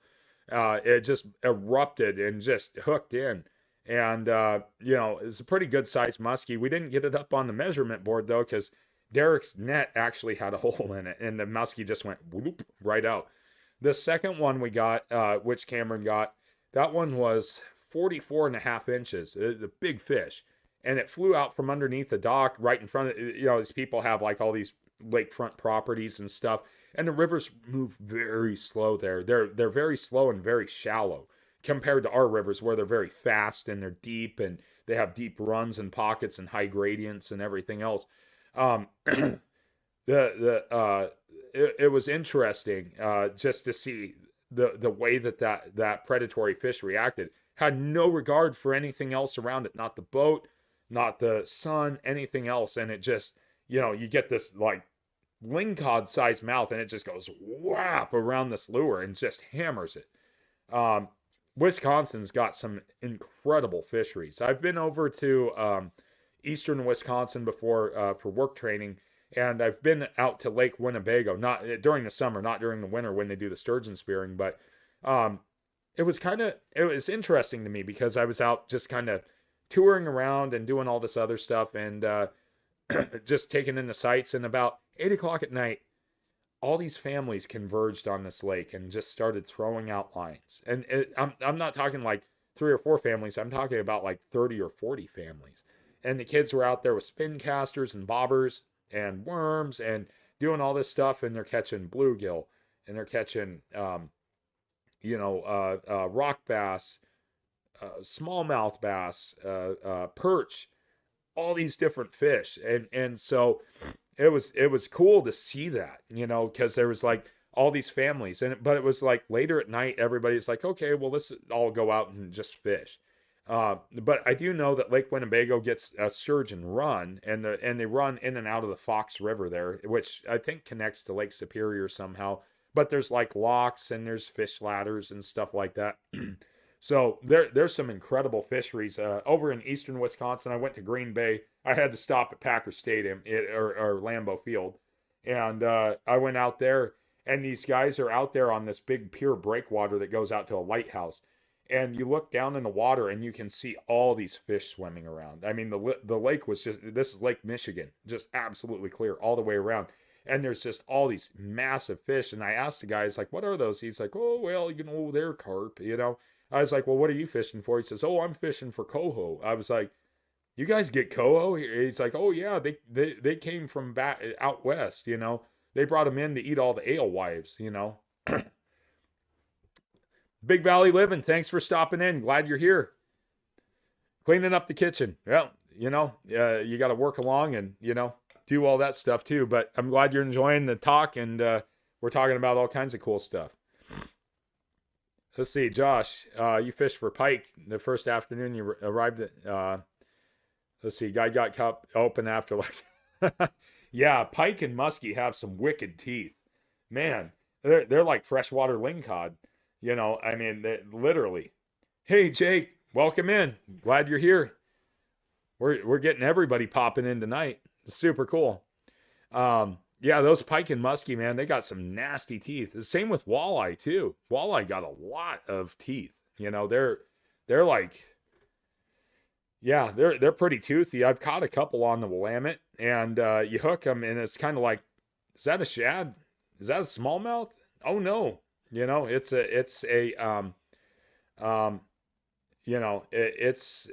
It just erupted and just hooked in. And, it's a pretty good sized muskie. We didn't get it up on the measurement board though, because Derek's net actually had a hole in it, and the muskie just went whoop right out. The second one we got, which Cameron got, that one was 44 and a half inches. It's a big fish. And it flew out from underneath the dock right in front of, these people have like all these lakefront properties and stuff. And the rivers move very slow there. They're very slow and very shallow compared to our rivers, where they're very fast and they're deep, and they have deep runs and pockets and high gradients and everything else. The it was interesting, just to see the way that predatory fish reacted. Had no regard for anything else around it, not the boat, not the sun, anything else, and it just, you get this like lingcod sized mouth, and it just goes whap around this lure and just hammers it. Wisconsin's got some incredible fisheries. I've been over to eastern Wisconsin before, for work training, and I've been out to Lake Winnebago, not during the summer, not during the winter when they do the sturgeon spearing, but um, it was interesting to me because I was out just kind of touring around and doing all this other stuff, and just taking in the sights. And about 8 o'clock at night, all these families converged on this lake and just started throwing out lines. And I'm not talking like 3 or 4 families. I'm talking about like 30 or 40 families. And the kids were out there with spin casters and bobbers and worms and doing all this stuff. And they're catching bluegill, and they're catching, rock bass, smallmouth bass, perch, all these different fish. And so it was cool to see that, because there was like all these families, but it was like later at night, everybody's like, okay, well, let's all go out and just fish. But I do know that Lake Winnebago gets a sturgeon run, and they run in and out of the Fox River there, which I think connects to Lake Superior somehow. But there's like locks and there's fish ladders and stuff like that. So there's some incredible fisheries over in eastern Wisconsin. I went to Green Bay. I had to stop at Packer Stadium or Lambeau Field, and I went out there, and these guys are out there on this big pier breakwater that goes out to a lighthouse, and you look down in the water and you can see all these fish swimming around. I mean, the lake was just, this is Lake Michigan, just absolutely clear all the way around. And there's just all these massive fish. And I asked the guy, he's like, what are those? He's like, oh, well, they're carp, I was like, well, what are you fishing for? He says, oh, I'm fishing for coho. I was like, you guys get coho? He's like, oh, yeah, they came from back out west, They brought them in to eat all the alewives. Big Valley Living, thanks for stopping in. Glad you're here. Cleaning up the kitchen. Well, you got to work along and, do all that stuff too. But I'm glad you're enjoying the talk, and we're talking about all kinds of cool stuff. Let's see, Josh, you fished for pike the first afternoon you arrived at, let's see, guy got cup open after like, yeah, pike and muskie have some wicked teeth. Man, they're like freshwater lingcod. I mean, literally. Hey, Jake, welcome in. Glad you're here. We're getting everybody popping in tonight. It's super cool. Yeah, those pike and muskie, man, they got some nasty teeth. The same with walleye too. Walleye got a lot of teeth. They're like, yeah, they're pretty toothy. I've caught a couple on the Willamette, and you hook them, and it's kind of like, is that a shad? Is that a smallmouth? Oh no, it's a it's a it's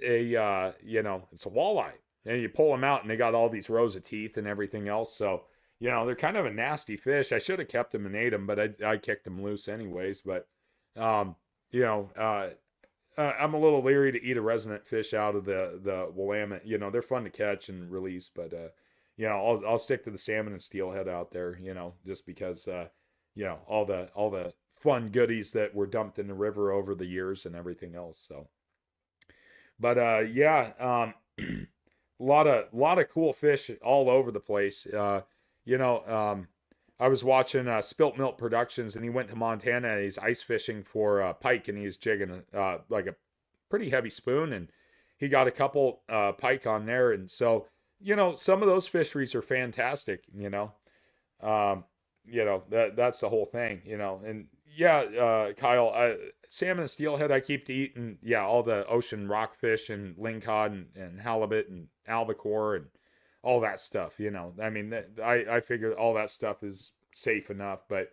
a walleye, and you pull them out, and they got all these rows of teeth and everything else. So they're kind of a nasty fish. I should have kept them and ate them, but I kicked them loose anyways. But I'm a little leery to eat a resident fish out of the Willamette. They're fun to catch and release, but I'll stick to the salmon and steelhead out there. Just because all the fun goodies that were dumped in the river over the years and everything else. So, but a lot of cool fish all over the place. I was watching Spilt Milk Productions, and he went to Montana, and he's ice fishing for pike, and he's jigging like a pretty heavy spoon, and he got a couple pike on there. And so some of those fisheries are fantastic. That's the whole thing. And yeah, Kyle, salmon and steelhead I keep to eat, and yeah, all the ocean rockfish and lingcod and halibut and albacore and all that stuff. I mean, I figure all that stuff is safe enough. But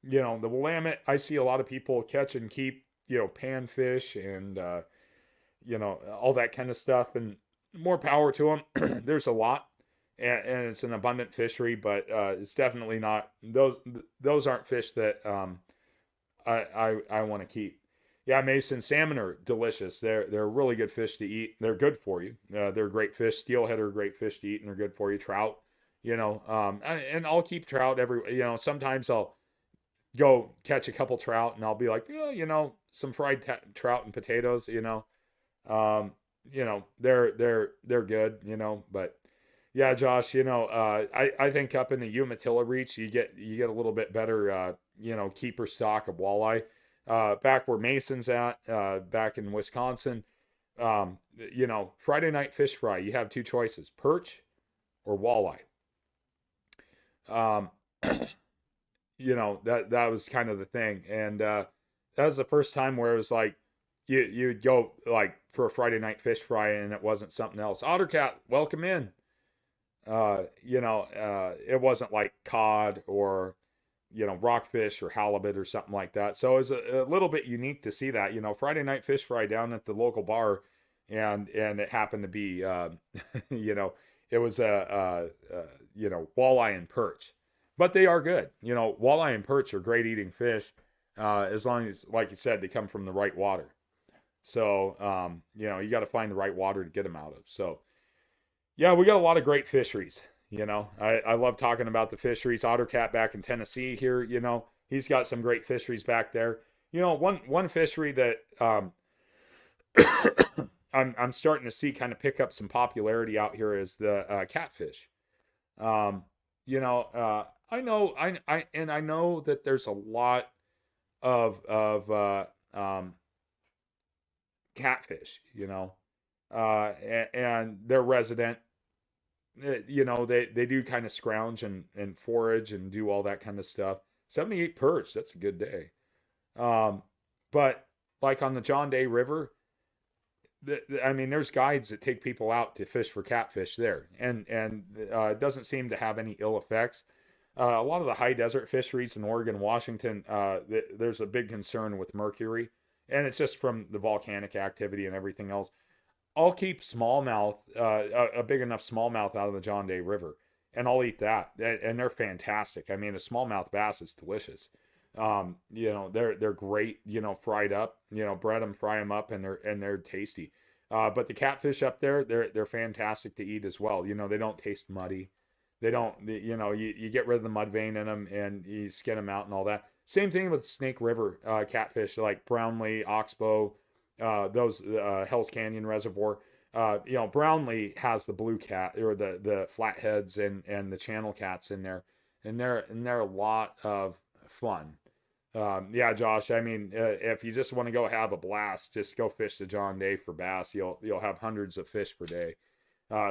the Willamette, I see a lot of people catch and keep panfish and all that kind of stuff, and more power to them. There's a lot, and it's an abundant fishery, but it's definitely not those aren't fish that I want to keep. Yeah, Mason, salmon are delicious. They're really good fish to eat. They're good for you. They're great fish. Steelhead are great fish to eat, and they're good for you. Trout, and I'll keep trout every. Sometimes I'll go catch a couple trout, and I'll be like, some fried trout and potatoes. They're good. But yeah, Josh, I think up in the Umatilla Reach, you get a little bit better, keeper stock of walleye. Back where Mason's at, back in Wisconsin, Friday night fish fry, you have two choices: perch or walleye. That was kind of the thing, and that was the first time where it was like you'd go like for a Friday night fish fry, and it wasn't something else. Ottercat, welcome in. It wasn't like cod or rockfish or halibut or something like that. So it was a little bit unique to see that, Friday night fish fry down at the local bar, and it happened to be, it was walleye and perch, but they are good. Walleye and perch are great eating fish, as long as, like you said, they come from the right water. So, you got to find the right water to get them out of. So, Yeah, we got a lot of great fisheries. I love talking about the fisheries. Ottercat back in Tennessee here, he's got some great fisheries back there. One fishery that I'm starting to see kind of pick up some popularity out here is the catfish. Um, I know that there's a lot of catfish, and they're resident. They do kind of scrounge and forage and do all that kind of stuff. 78 perch, that's a good day. Um, but like on the John Day River, I mean, there's guides that take people out to fish for catfish there, and it doesn't seem to have any ill effects. A lot of the high desert fisheries in Oregon, Washington, there's a big concern with mercury, and it's just from the volcanic activity and everything else. I'll keep smallmouth, a big enough smallmouth out of the John Day River, and I'll eat that, and they're fantastic. I mean, a smallmouth bass is delicious. They're great. Fried up. Bread them, fry them up, and they're tasty. But the catfish up there, they're fantastic to eat as well. They don't taste muddy. They don't. You get rid of the mud vein in them, and you skin them out and all that. Same thing with Snake River catfish, like Brownlee, Oxbow, those Hell's Canyon Reservoir. Brownlee has the blue cat or the flatheads and the channel cats in there, and they're a lot of fun. Yeah, Josh. I mean, if you just want to go have a blast, just go fish the John Day for bass. You'll have hundreds of fish per day.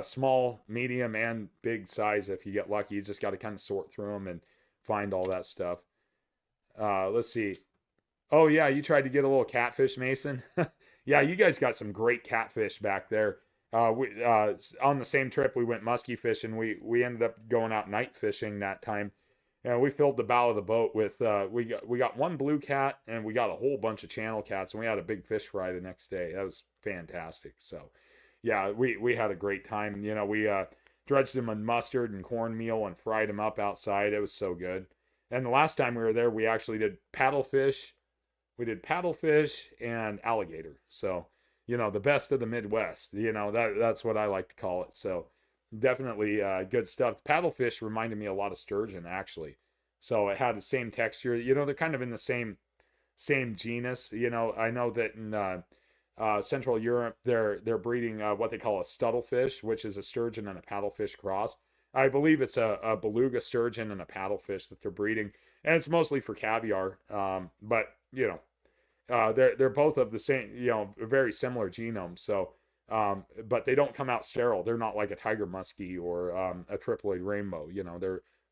Small, medium, and big size. If you get lucky, you just got to kind of sort through them and find all that stuff. Let's see. Oh yeah, you tried to get a little catfish, Mason. Yeah, you guys got some great catfish back there. On the same trip we went muskie fishing. We ended up going out night fishing that time, and we filled the bow of the boat with we got one blue cat and we got a whole bunch of channel cats, and we had a big fish fry the next day. That was fantastic. So yeah, we had a great time. We dredged them in mustard and cornmeal and fried them up outside. It was so good. And the last time we were there, we actually did paddlefish. We did paddlefish and alligator. So, the best of the Midwest. That's what I like to call it. So, definitely good stuff. Paddlefish reminded me a lot of sturgeon, actually. So it had the same texture. They're kind of in the same genus. I know that in Central Europe, they're breeding what they call a stuttlefish, which is a sturgeon and a paddlefish cross. I believe it's a beluga sturgeon and a paddlefish that they're breeding, and it's mostly for caviar. But they're both of the same, very similar genome. So, but they don't come out sterile. They're not like a tiger muskie or a triploid rainbow.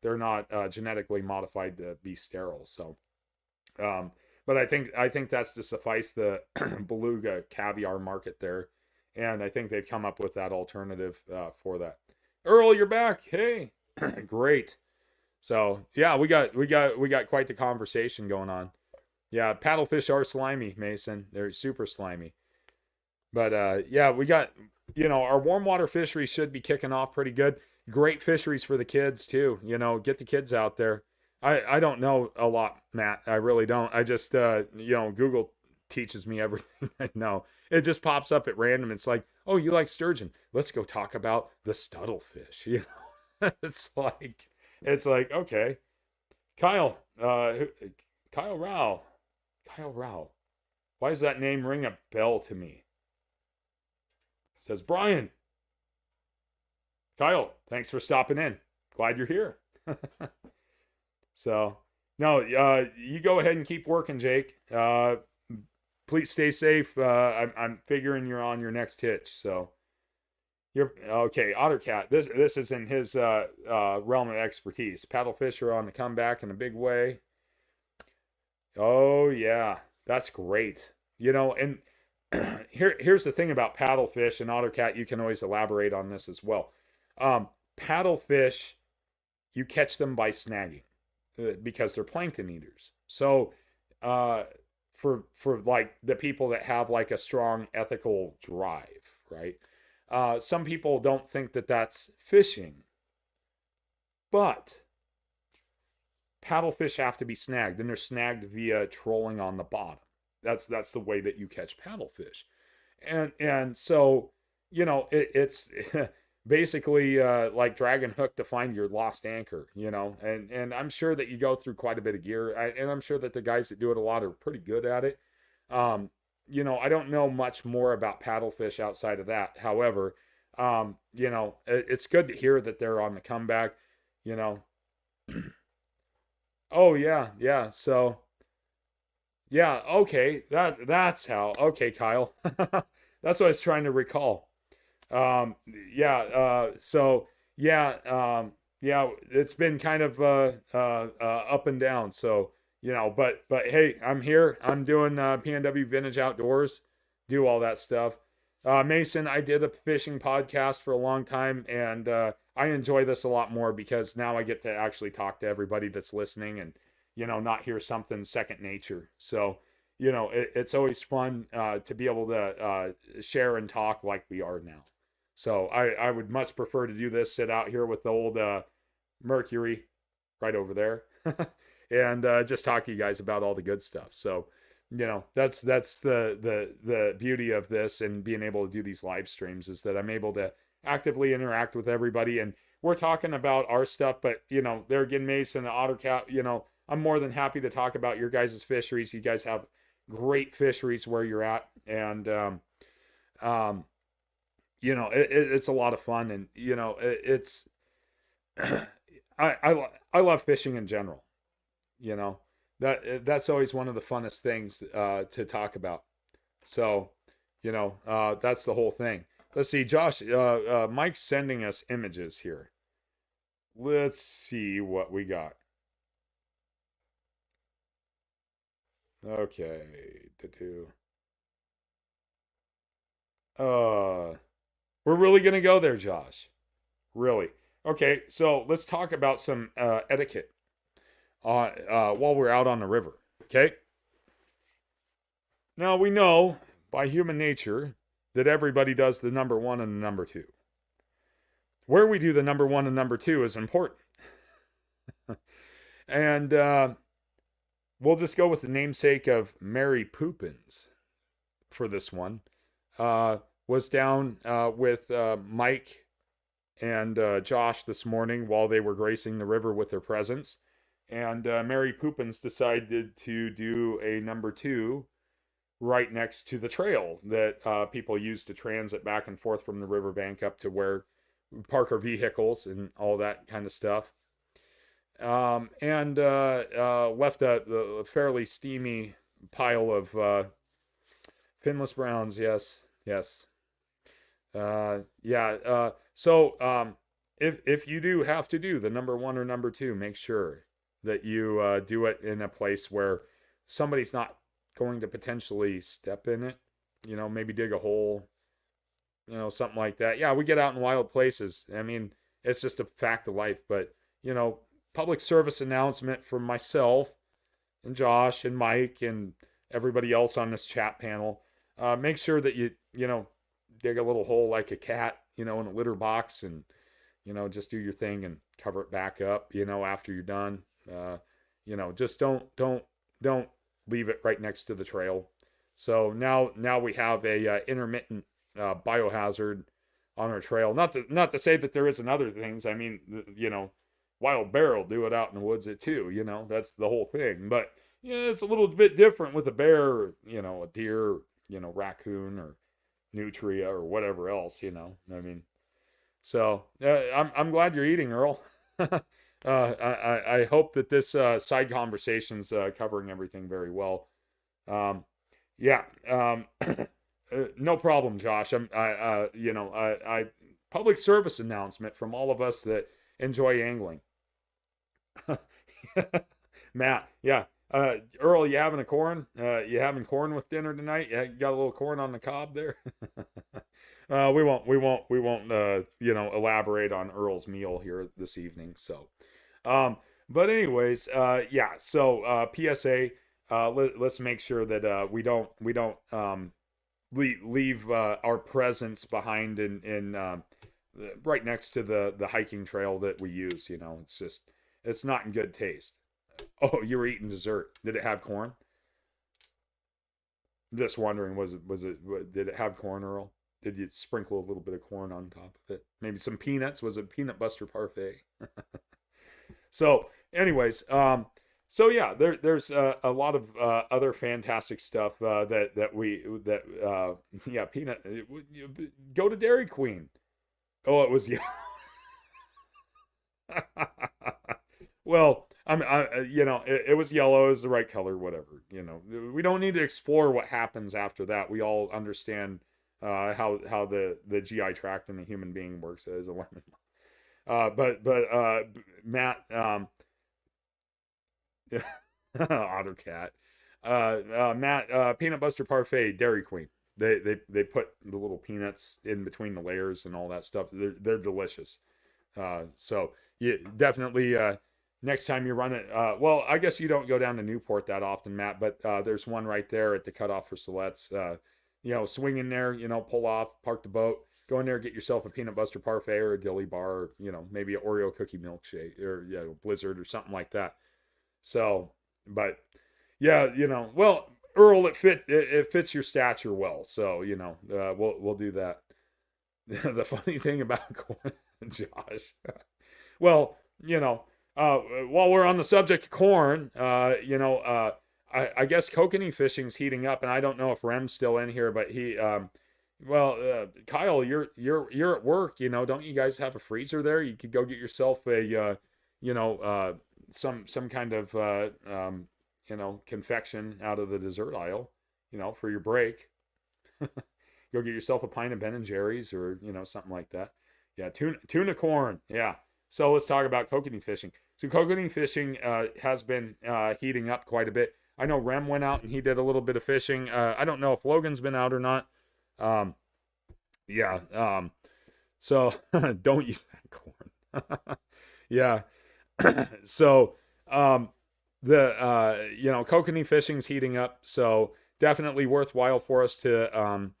They're not genetically modified to be sterile. So, but I think that's to suffice the beluga caviar market there, and I think they've come up with that alternative for that. Earl, you're back. Hey, great. So yeah, we got quite the conversation going on. Yeah, paddlefish are slimy, Mason. They're super slimy. But yeah, we got our warm water fisheries should be kicking off pretty good. Great fisheries for the kids too. Get the kids out there. I don't know a lot, Matt. I really don't. I just Google teaches me everything I know. It just pops up at random. It's like, oh, you like sturgeon? Let's go talk about the stuttlefish. It's like okay, Kyle, Kyle Rao, Kyle Rao. Why does that name ring a bell to me? It says Brian. Kyle, thanks for stopping in. Glad you're here. So, no, you go ahead and keep working, Jake. Please stay safe. I'm figuring you're on your next hitch. So, you're okay. Ottercat. This is in his realm of expertise. Paddlefish are on the comeback in a big way. Oh yeah, that's great. And here's the thing about paddlefish and ottercat. You can always elaborate on this as well. Paddlefish, you catch them by snagging because they're plankton eaters. So, for like the people that have like a strong ethical drive, right? Some people don't think that that's fishing, but paddlefish have to be snagged, and they're snagged via trolling on the bottom. That's the way that you catch paddlefish, and so it's basically like drag and hook to find your lost anchor, you know. And I'm sure that you go through quite a bit of gear, and I'm sure that the guys that do it a lot are pretty good at it. Um, you know, I don't know much more about paddlefish outside of that. However, you know, it's good to hear that they're on the comeback. You know, oh yeah, yeah. So yeah, okay, that's how. Okay, Kyle, that's what I was trying to recall. Um, yeah, so yeah, yeah, it's been kind of up and down. So you know, but hey, I'm here. I'm doing PNW Vintage Outdoors, do all that stuff. Mason, I did a fishing podcast for a long time, and I enjoy this a lot more because now I get to actually talk to everybody that's listening, and you know, not hear something second nature. So you know, it's always fun to be able to share and talk like we are now. So I would much prefer to do this, sit out here with the old Mercury right over there, and just talk to you guys about all the good stuff. So, you know, that's the beauty of this and being able to do these live streams is that I'm able to actively interact with everybody, and we're talking about our stuff. But you know, there again, Mason, AutoCap, you know, I'm more than happy to talk about your guys' fisheries. You guys have great fisheries where you're at, and um, you know, it's a lot of fun, and you know, it's I love fishing in general. You know, that's always one of the funnest things to talk about. So, you know, that's the whole thing. Let's see, Josh. Mike's sending us images here. Let's see what we got. Okay, to do. Uh, we're really gonna go there, Josh. Really? Okay, so let's talk about some etiquette while we're out on the river. Okay. Now we know by human nature that everybody does the number one and the number two. Where we do the number one and number two is important. And we'll just go with the namesake of Mary Poopins for this one. Was down with Mike and Josh this morning while they were gracing the river with their presence. And Mary Poopins decided to do a number two right next to the trail that people use to transit back and forth from the riverbank up to where we park our vehicles and all that kind of stuff. And left a fairly steamy pile of finless browns. Yes, yes. Yeah. So if you do have to do the number one or number two, make sure that you do it in a place where somebody's not going to potentially step in it. You know, maybe dig a hole. You know, something like that. Yeah, we get out in wild places. I mean, it's just a fact of life. But you know, public service announcement from myself and Josh and Mike and everybody else on this chat panel. Make sure that you know dig a little hole like a cat, you know, in a litter box, and you know just do your thing and cover it back up, you know, after you're done. You know, just don't leave it right next to the trail. So now we have a intermittent biohazard on our trail. Not to say that there isn't other things. I mean, you know, wild bear will do it out in the woods too. You know, that's the whole thing. But yeah, it's a little bit different with a bear. You know, a deer, you know, raccoon or nutria or whatever else. You know, I mean, so I'm glad you're eating, Earl. I hope that this side conversation's covering everything very well. Um, yeah, no problem, Josh. You know, public service announcement from all of us that enjoy angling. Matt, yeah. Earl, you having a corn? You having corn with dinner tonight? Yeah, you got a little corn on the cob there. We won't. You know, elaborate on Earl's meal here this evening. So, but anyways, yeah. So, PSA. Let's make sure that we don't leave our presence behind in right next to the hiking trail that we use. You know, it's not in good taste. Oh, you were eating dessert. Did it have corn? I'm just wondering, was it did it have corn, Earl? did you sprinkle a little bit of corn on top of it? Maybe some peanuts? Was it peanut butter parfait? So, anyways, so yeah, there's a lot of other fantastic stuff yeah, peanut. Go to Dairy Queen. Oh, it was yeah. Well, it was yellow, it was the right color, whatever. We don't need to explore what happens after that. We all understand how the GI tract in a human being works as a lemon. But Matt, Otter Cat, Matt, peanut butter parfait, Dairy Queen. They put the little peanuts in between the layers and all that stuff. They're delicious. So you definitely next time you run it. Well, I guess you don't go down to Newport that often, Matt, but there's one right there at the cutoff for Siletz. Swing in there, pull off, park the boat, go in there, get yourself a peanut butter parfait or a dilly bar, or maybe an Oreo cookie milkshake or Blizzard or something like that. So, but yeah, well, Earl, it fits your stature well, so we'll do that. The funny thing about corn, Josh. Well, while we're on the subject of corn, I guess kokanee fishing's heating up, and I don't know if Rem's still in here, but Kyle, you're at work, don't you guys have a freezer there? You could go get yourself a, some kind of, confection out of the dessert aisle, for your break. Go get yourself a pint of Ben and Jerry's or something like that. Yeah, tuna corn. Yeah. So let's talk about kokanee fishing. So kokanee fishing has been heating up quite a bit. I know Rem went out and he did a little bit of fishing. I don't know if Logan's been out or not. Yeah. So don't use that corn. Yeah. So the kokanee fishing's heating up. So definitely worthwhile for us to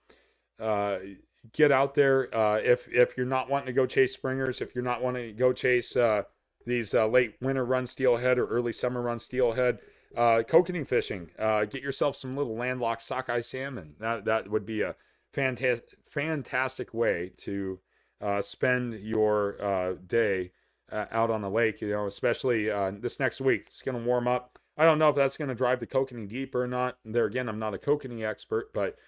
get out there. If you're not wanting to go chase springers, if you're not wanting to go chase these late winter run steelhead or early summer run steelhead, kokanee fishing, get yourself some little landlocked sockeye salmon. That would be a fantastic way to spend your day out on the lake. Especially this next week. It's going to warm up. I don't know if that's going to drive the kokanee deep or not. There again, I'm not a kokanee expert, but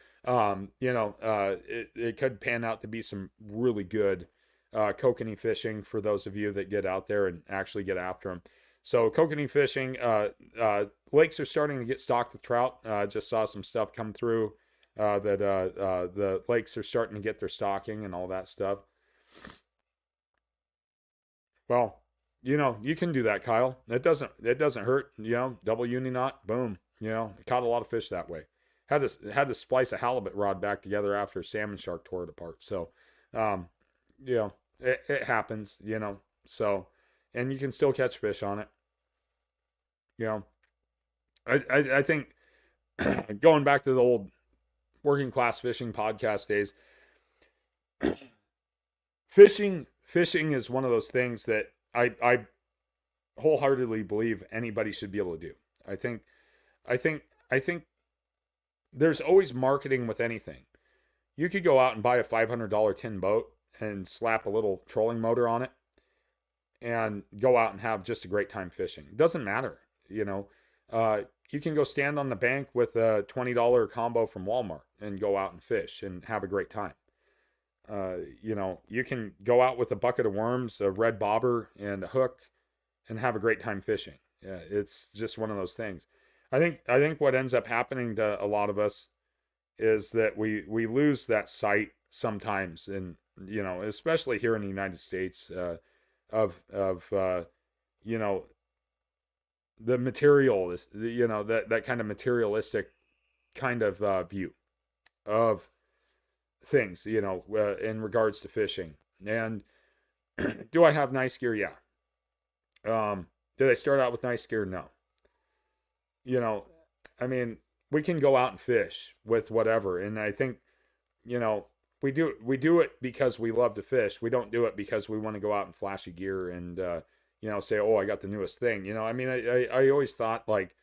it could pan out to be some really good kokanee fishing for those of you that get out there and actually get after them. So kokanee fishing, lakes are starting to get stocked with trout. Just saw some stuff come through that the lakes are starting to get their stocking and all that stuff. Well, you can do that, Kyle. It doesn't hurt. Double uni knot, boom. Caught a lot of fish that way. Had to splice a halibut rod back together after a salmon shark tore it apart. So, it happens. So, and you can still catch fish on it. I think going back to the old working class fishing podcast days, fishing is one of those things that I wholeheartedly believe anybody should be able to do. I think there's always marketing with anything. You could go out and buy a $500 tin boat and slap a little trolling motor on it and go out and have just a great time fishing. It doesn't matter, you can go stand on the bank with a $20 combo from Walmart and go out and fish and have a great time. You can go out with a bucket of worms, a red bobber, and a hook and have a great time fishing. Yeah, it's just one of those things. I think what ends up happening to a lot of us is that we lose that sight sometimes, and especially here in the United States, of the material is that kind of materialistic kind of view of things, in regards to fishing. And do I have nice gear? Yeah. Did I start out with nice gear? No. I mean, we can go out and fish with whatever. And I think, we do it because we love to fish. We don't do it because we want to go out in flashy gear and, say, oh, I got the newest thing. I mean, I always thought like,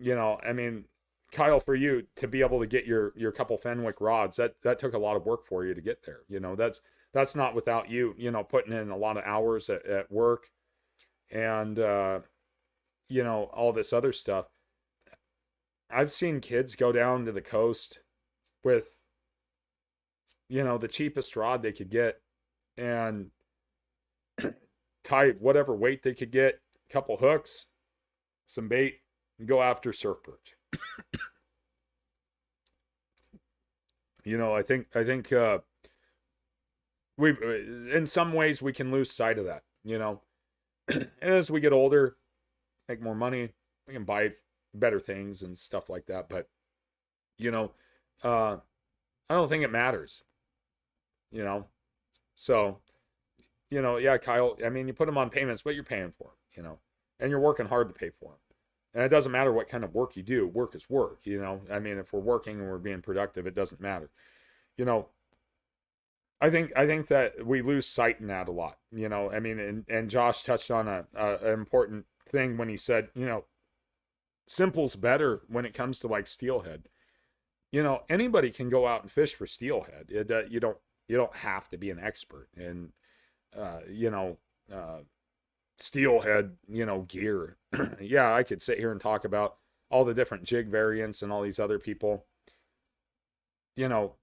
I mean, Kyle, for you to be able to get your couple Fenwick rods, that took a lot of work for you to get there. That's not without you, putting in a lot of hours at work and all this other stuff. I've seen kids go down to the coast with, the cheapest rod they could get and tie whatever weight they could get, a couple hooks, some bait, and go after surf perch. I think we in some ways we can lose sight of that, And as we get older, make more money, we can buy better things and stuff like that. But you know, I don't think it matters, you know. So yeah, Kyle. I mean, you put them on payments, but you're paying for them, and you're working hard to pay for them. And it doesn't matter what kind of work you do. Work is work. I mean, if we're working and we're being productive, it doesn't matter. You know, I think that we lose sight in that a lot. I mean, and Josh touched on an important thing when he said, simple's better when it comes to like steelhead. Anybody can go out and fish for steelhead. You don't have to be an expert in uh, you know steelhead gear. Yeah, I could sit here and talk about all the different jig variants and all these other people you know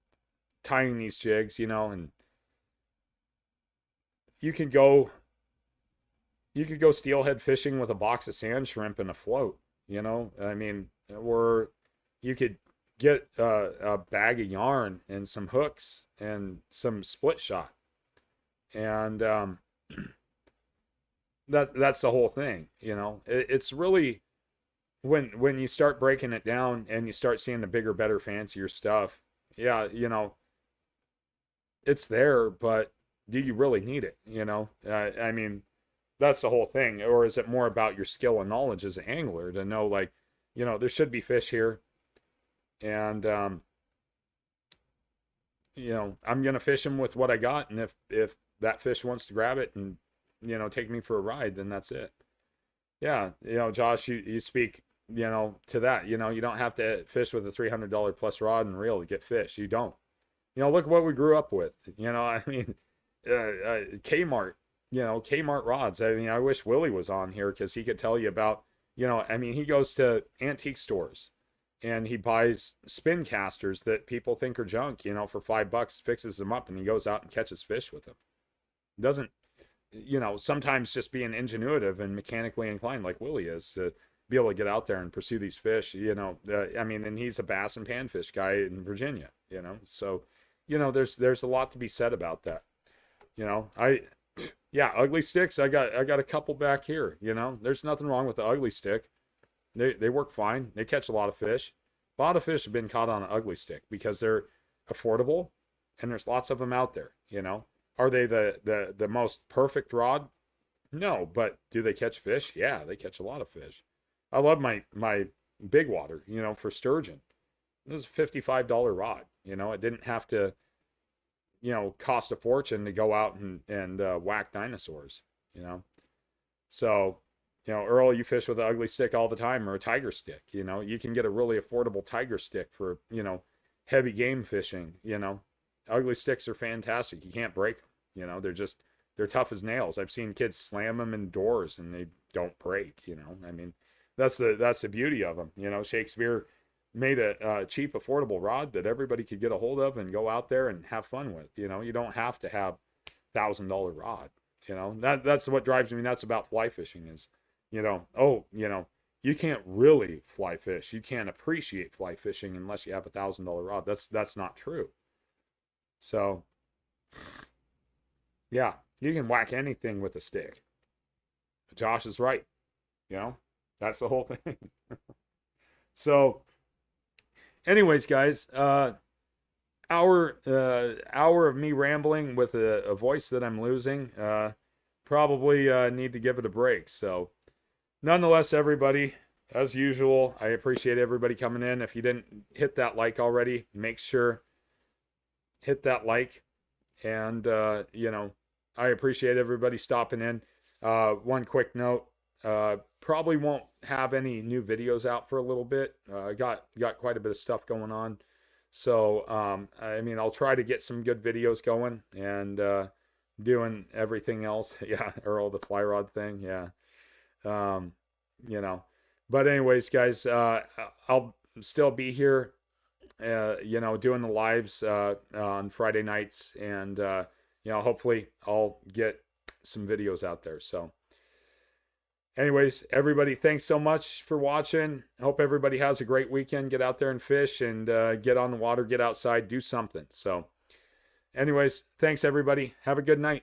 tying these jigs, and you could go you could go steelhead fishing with a box of sand shrimp and a float. I mean, or you could get a bag of yarn and some hooks and some split shot, and that's the whole thing. It's really when you start breaking it down and you start seeing the bigger, better, fancier stuff. Yeah, it's there, but do you really need it? I mean, that's the whole thing. Or is it more about your skill and knowledge as an angler to know, like, there should be fish here, and I'm gonna fish them with what I got, and if that fish wants to grab it and take me for a ride, then that's it. Yeah, Josh, you speak, to that. You don't have to fish with a $300 plus rod and reel to get fish. You don't. Look what we grew up with. I mean, Kmart, Kmart rods. I mean, I wish Willie was on here because he could tell you about, I mean, he goes to antique stores and he buys spin casters that people think are junk, for $5, fixes them up, and he goes out and catches fish with them. Doesn't, sometimes just being ingenuitive and mechanically inclined like Willie is to be able to get out there and pursue these fish, I mean, and he's a bass and panfish guy in Virginia, so, there's a lot to be said about that. I yeah, ugly sticks. I got a couple back here. There's nothing wrong with the ugly stick. They work fine. They catch a lot of fish. A lot of fish have been caught on an ugly stick because they're affordable, and there's lots of them out there. Are they the most perfect rod? No, but do they catch fish? Yeah, they catch a lot of fish. I love my big water. For sturgeon. It was a $55 rod. It didn't have to cost a fortune to go out and whack dinosaurs, So, Earl, you fish with an ugly stick all the time, or a tiger stick. You can get a really affordable tiger stick for, heavy game fishing. Ugly sticks are fantastic. You can't break them. They're tough as nails. I've seen kids slam them in doors and they don't break. I mean, that's the beauty of them. Shakespeare made a cheap, affordable rod that everybody could get a hold of and go out there and have fun with. You don't have to have $1,000 rod. That's what drives me nuts about fly fishing is, you can't really fly fish. You can't appreciate fly fishing unless you have $1,000 rod. That's not true. So, yeah, you can whack anything with a stick. Josh is right. That's the whole thing. So, anyways, guys, hour of me rambling with a voice that I'm losing. Probably need to give it a break. So, nonetheless, everybody, as usual, I appreciate everybody coming in. If you didn't hit that like already, make sure hit that like. And I appreciate everybody stopping in. One quick note: Probably won't have any new videos out for a little bit. Got quite a bit of stuff going on. So, I mean, I'll try to get some good videos going and doing everything else. Yeah, Earl the fly rod thing. Yeah. Um, you know. But anyways, guys, I'll still be here, doing the lives on Friday nights, and hopefully I'll get some videos out there. So, anyways, everybody, thanks so much for watching. I hope everybody has a great weekend. Get out there and fish, and get on the water, get outside, do something. So, anyways, thanks everybody. Have a good night.